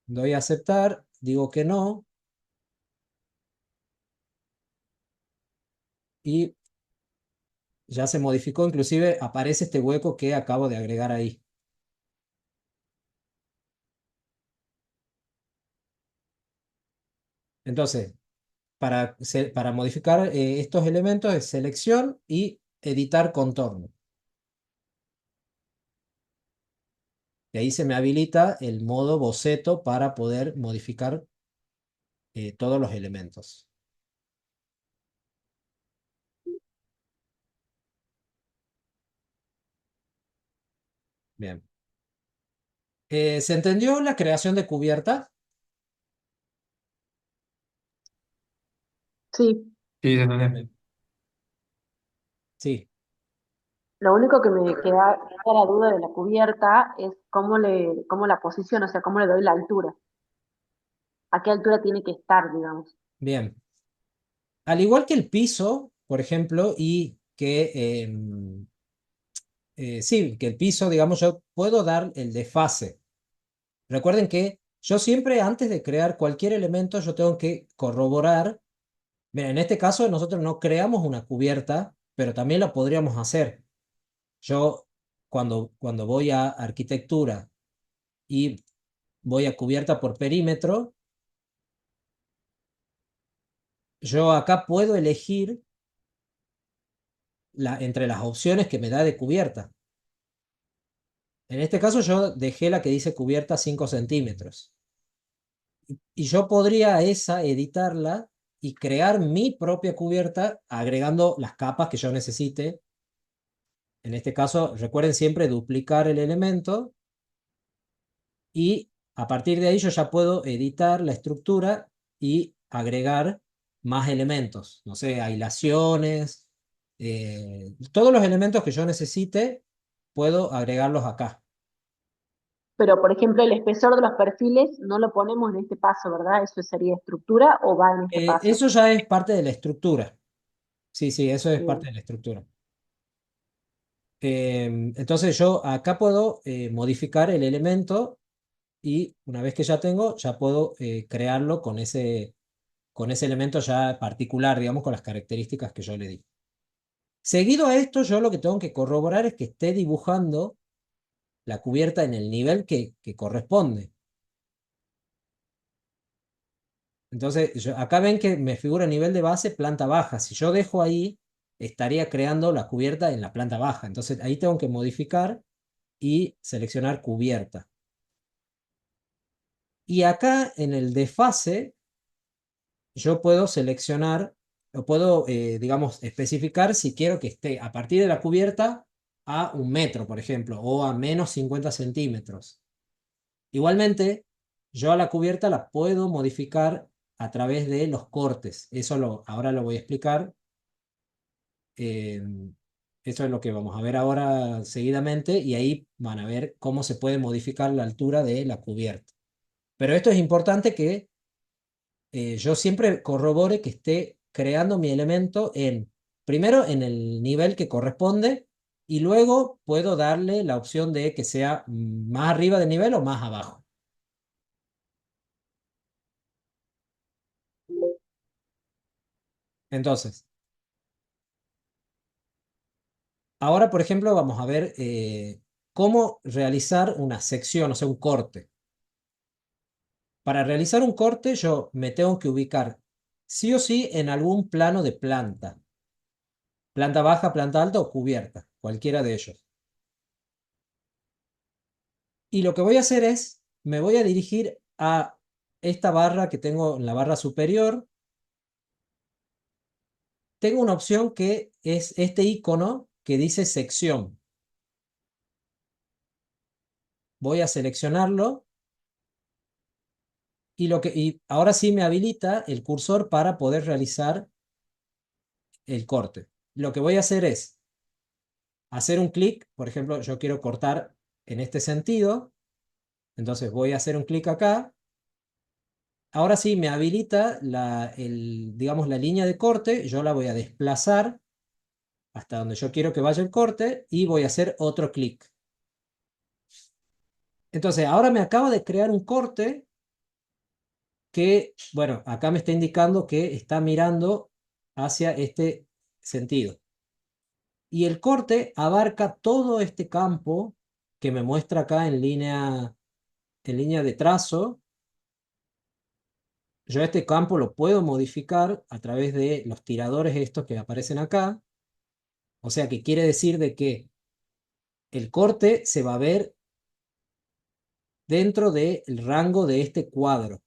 doy a aceptar, digo que no, y ya se modificó, inclusive aparece este hueco que acabo de agregar ahí. Entonces, para modificar estos elementos es selección y editar contorno. Y ahí se me habilita el modo boceto para poder modificar todos los elementos. Bien. ¿Se entendió la creación de cubierta? Sí, Sí, se Bien, entiende. bien. Sí, lo único que me queda la duda de la cubierta es cómo la posiciono, o sea, cómo le doy la altura. ¿A qué altura tiene que estar, digamos? bien. Al igual que el piso, por ejemplo, sí, que el piso, digamos, yo puedo dar el desfase. Recuerden que yo siempre, antes de crear cualquier elemento, yo tengo que corroborar. Mira, en este caso nosotros no creamos una cubierta, pero también la podríamos hacer. Yo, cuando voy a arquitectura y voy a cubierta por perímetro, yo acá puedo elegir entre las opciones que me da de cubierta. En este caso yo dejé la que dice cubierta 5 centímetros. Y yo podría esa editarla y crear mi propia cubierta agregando las capas que yo necesite. En este caso, recuerden siempre duplicar el elemento y a partir de ahí yo ya puedo editar la estructura y agregar más elementos. No sé, aislaciones, todos los elementos que yo necesite, puedo agregarlos acá. Pero, por ejemplo, el espesor de los perfiles no lo ponemos en este paso, ¿verdad? ¿Eso sería estructura o va en este paso? Eso ya es parte de la estructura. Sí, sí, eso es parte Bien. de la estructura. Entonces yo acá puedo modificar el elemento y una vez que ya tengo, ya puedo crearlo con ese elemento ya particular, digamos, con las características que yo le di. Seguido a esto, yo lo que tengo que corroborar es que esté dibujando la cubierta en el nivel que corresponde. Entonces, acá ven que me figura nivel de base, planta baja. Si yo dejo ahí, estaría creando la cubierta en la planta baja. Entonces, ahí tengo que modificar y seleccionar cubierta. Y acá en el desfase, yo puedo seleccionar, o puedo, digamos, especificar si quiero que esté a partir de la cubierta a 1 metro, por ejemplo, o a menos 50 centímetros. Igualmente, yo a la cubierta la puedo modificar a través de los cortes. Ahora lo voy a explicar. eh, Eso es lo que vamos a ver ahora seguidamente y ahí van a ver cómo se puede modificar la altura de la cubierta. Pero esto es importante que yo siempre corrobore que esté creando mi elemento primero en el nivel que corresponde y luego puedo darle la opción de que sea más arriba del nivel o más abajo. Entonces, ahora, por ejemplo, vamos a ver cómo realizar una sección, o sea, un corte. Para realizar un corte, yo me tengo que ubicar sí o sí en algún plano de planta. Planta baja, planta alta o cubierta, cualquiera de ellos. Y lo que voy a hacer es, me voy a dirigir a esta barra que tengo en la barra superior. Tengo una opción que es este icono que dice sección. Voy a seleccionarlo y ahora sí me habilita el cursor para poder realizar el corte. Lo que voy a hacer es hacer un clic, por ejemplo, yo quiero cortar en este sentido, entonces voy a hacer un clic acá. Ahora sí me habilita digamos, la línea de corte, yo la voy a desplazar hasta donde yo quiero que vaya el corte y voy a hacer otro clic. Entonces, ahora me acaba de crear un corte que, bueno, acá me está indicando que está mirando hacia este sentido. Y el corte abarca todo este campo que me muestra acá en línea de trazo. Yo este campo lo puedo modificar a través de los tiradores estos que aparecen acá. O sea que quiere decir de que el corte se va a ver dentro del rango de este cuadro.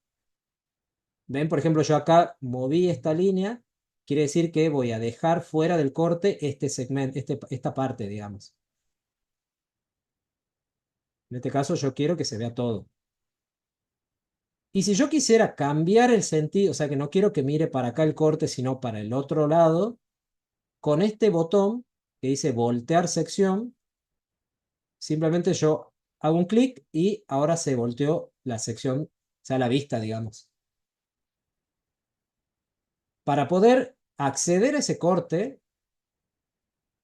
Ven, por ejemplo, yo acá moví esta línea, quiere decir que voy a dejar fuera del corte este segmento, esta parte, digamos. En este caso yo quiero que se vea todo. Y si yo quisiera cambiar el sentido, o sea que no quiero que mire para acá el corte, sino para el otro lado, con este botón que dice voltear sección, simplemente yo hago un clic y ahora se volteó la sección, o sea, la vista, digamos. Para poder acceder a ese corte,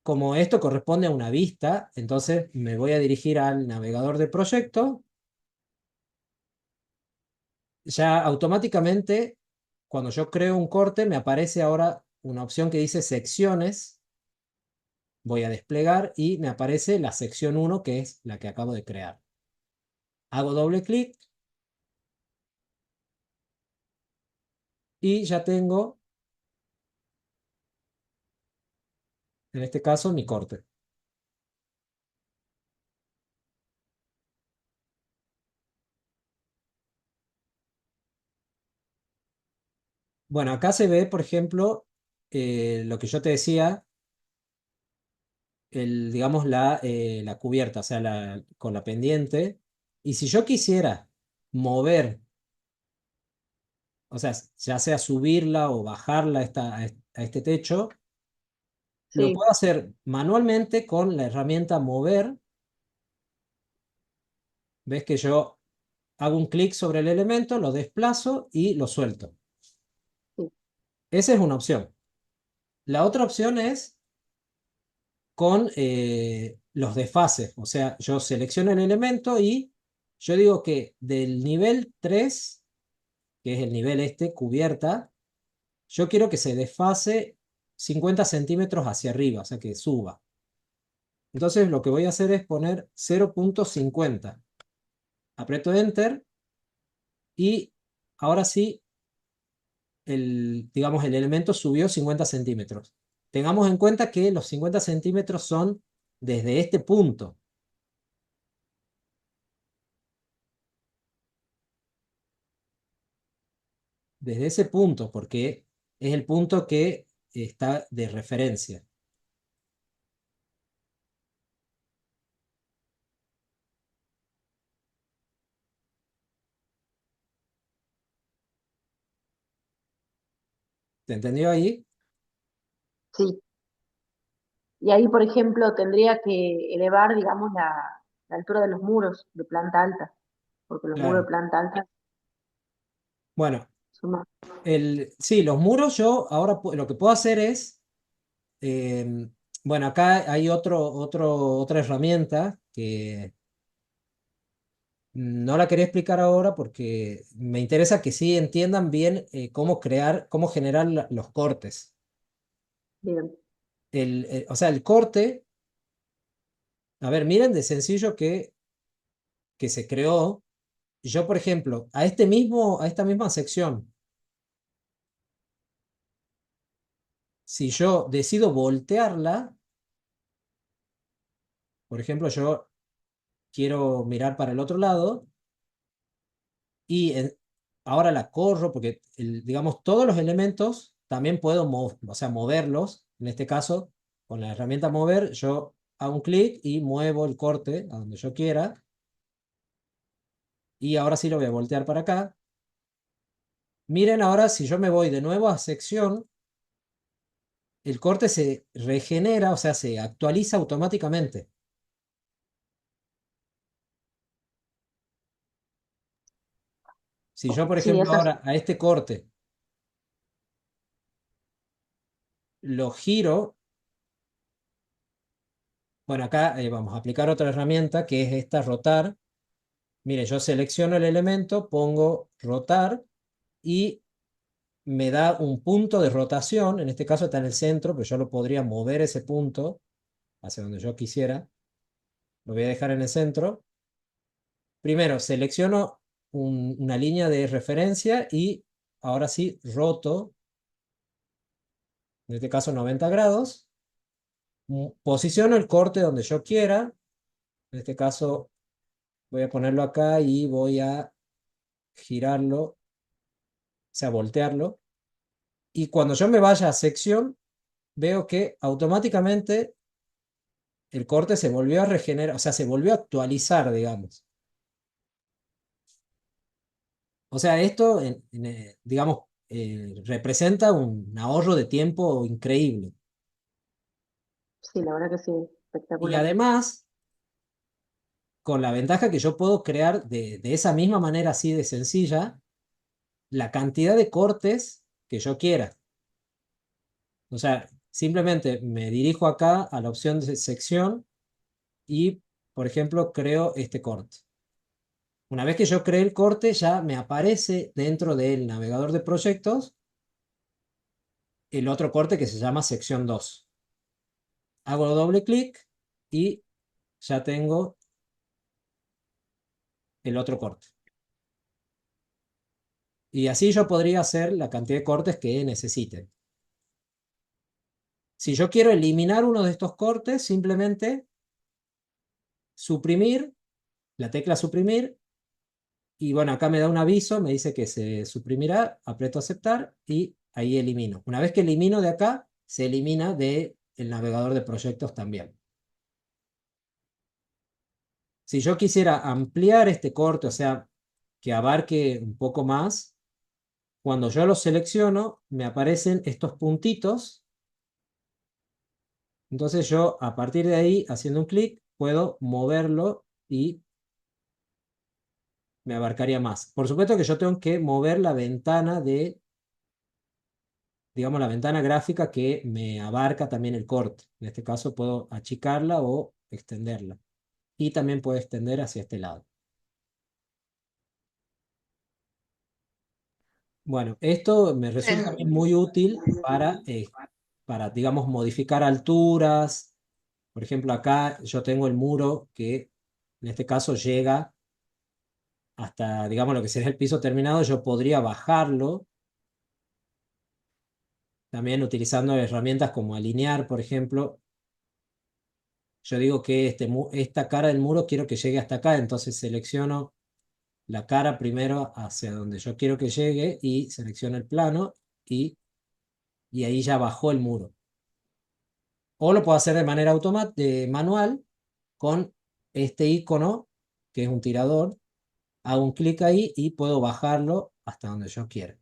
como esto corresponde a una vista, entonces me voy a dirigir al navegador de proyecto. Ya automáticamente, cuando yo creo un corte, me aparece ahora una opción que dice secciones. Voy a desplegar y me aparece la sección 1, que es la que acabo de crear. Hago doble clic y ya tengo, en este caso, mi corte. Bueno, acá se ve, por ejemplo, lo que yo te decía, digamos, la cubierta, o sea, con la pendiente. Y si yo quisiera mover, o sea, ya sea subirla o bajarla a este techo, lo Sí, puedo hacer manualmente con la herramienta mover. Ves que yo hago un clic sobre el elemento, lo desplazo y lo suelto. sí, Esa es una opción. La otra opción es con los desfases. O sea, yo selecciono el elemento y yo digo que del nivel 3, que es el nivel este, cubierta, yo quiero que se desfase 50 centímetros hacia arriba, o sea, que suba. Entonces lo que voy a hacer es poner 0,50. Aprieto Enter y ahora sí, digamos, el elemento subió 50 centímetros. Tengamos en cuenta que los 50 centímetros son desde este punto. Desde ese punto, porque es el punto que está de referencia. ¿Te entendió ahí? sí. Y ahí, por ejemplo, tendría que elevar, digamos, la altura de los muros de planta alta, porque los muros de Claro. planta alta Bueno, son más. sí, los muros yo ahora lo que puedo hacer es, bueno, acá hay otra herramienta que no la quería explicar ahora porque me interesa que sí entiendan bien cómo crear, cómo generar los cortes. Bien, O sea, el corte, a ver, miren de sencillo que se creó. Yo, por ejemplo, a esta misma sección, si yo decido voltearla, por ejemplo, yo quiero mirar para el otro lado y ahora la corro porque, digamos, todos los elementos también puedo o sea, moverlos. En este caso, con la herramienta mover, yo hago un clic y muevo el corte a donde yo quiera. Y ahora sí lo voy a voltear para acá. Miren ahora, si yo me voy de nuevo a sección, el corte se regenera, o sea, se actualiza automáticamente. Si yo, por Sí, ejemplo, eso es. ahora a este corte lo giro, bueno, acá vamos a aplicar otra herramienta que es esta rotar. Mire, yo selecciono el elemento, pongo rotar y me da un punto de rotación. En este caso está en el centro, pero yo lo podría mover ese punto hacia donde yo quisiera. Lo voy a dejar en el centro. Primero selecciono una línea de referencia y ahora sí roto, en este caso 90 grados. Posiciono el corte donde yo quiera. En este caso voy a ponerlo acá y voy a girarlo, o sea, voltearlo. Y cuando yo me vaya a sección, veo que automáticamente el corte se volvió a regenerar, o sea, se volvió a actualizar, digamos. O sea, esto, digamos, representa un ahorro de tiempo increíble. Sí, la verdad que sí, Y espectacular. además, con la ventaja que yo puedo crear de esa misma manera así de sencilla, la cantidad de cortes que yo quiera. O sea, simplemente me dirijo acá a la opción de sección y, por ejemplo, creo este corte. Una vez que yo creé el corte, ya me aparece dentro del navegador de proyectos el otro corte que se llama sección 2. Hago doble clic y ya tengo el otro corte. Y así yo podría hacer la cantidad de cortes que necesite. Si yo quiero eliminar uno de estos cortes, simplemente suprimir, la tecla suprimir, y bueno, acá me da un aviso, me dice que se suprimirá, aprieto aceptar y ahí elimino. Una vez que elimino de acá, se elimina del navegador de proyectos también. Si yo quisiera ampliar este corte, o sea, que abarque un poco más, cuando yo lo selecciono, me aparecen estos puntitos. Entonces yo, a partir de ahí, haciendo un clic, puedo moverlo y me abarcaría más. Por supuesto que yo tengo que mover la ventana digamos, la ventana gráfica que me abarca también el corte. En este caso puedo achicarla o extenderla. Y también puedo extender hacia este lado. Bueno, esto me resulta también muy útil para, digamos, modificar alturas. Por ejemplo, acá yo tengo el muro que en este caso llega hasta, digamos, lo que sería el piso terminado. Yo podría bajarlo también utilizando herramientas como alinear, por ejemplo. Yo digo que esta cara del muro quiero que llegue hasta acá, entonces selecciono la cara primero hacia donde yo quiero que llegue y selecciono el plano y, y ahí ya bajó el muro. O lo puedo hacer de manera manual con este icono, que es un tirador. Hago un clic ahí y puedo bajarlo hasta donde yo quiera.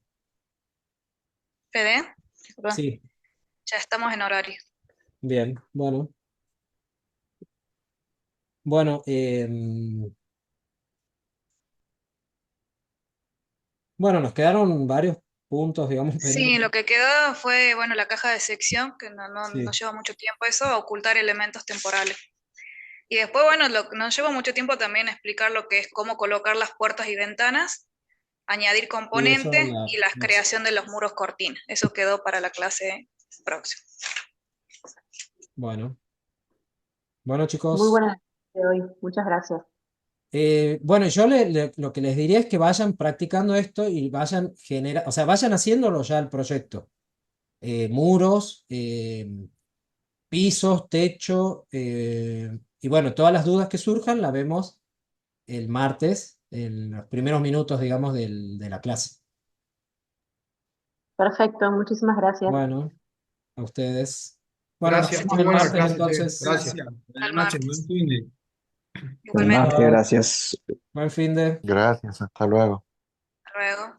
Fede, disculpa, Sí, ya estamos en horario. bien, bueno. Bueno, bueno, nos quedaron varios puntos, digamos, Sí, pendientes. lo que quedó fue, bueno, la caja de sección, que no Sí, lleva mucho tiempo eso, ocultar elementos temporales. Y después, bueno, lo que nos lleva mucho tiempo también explicar lo que es cómo colocar las puertas y ventanas, añadir y eso, componentes y la creación de los muros cortina. Eso quedó para la clase próxima. bueno. Bueno, Muy chicos. buena de hoy, muchas gracias. Bueno, yo lo que les diría es que vayan practicando esto y vayan o sea, vayan haciéndolo ya el proyecto. Muros, pisos, techo, y bueno, todas las dudas que surjan las vemos el martes, en los primeros minutos, digamos, de la clase. Perfecto, muchísimas gracias. Bueno, a ustedes. Bueno, nos Gracias, vemos muy el buena la martes clase, che. entonces. Gracias. Gracias. Al Buenas noches, buen martes. fin de. Buen Igualmente. martes, Chao. gracias. Buen fin de. Gracias, hasta luego. Hasta luego.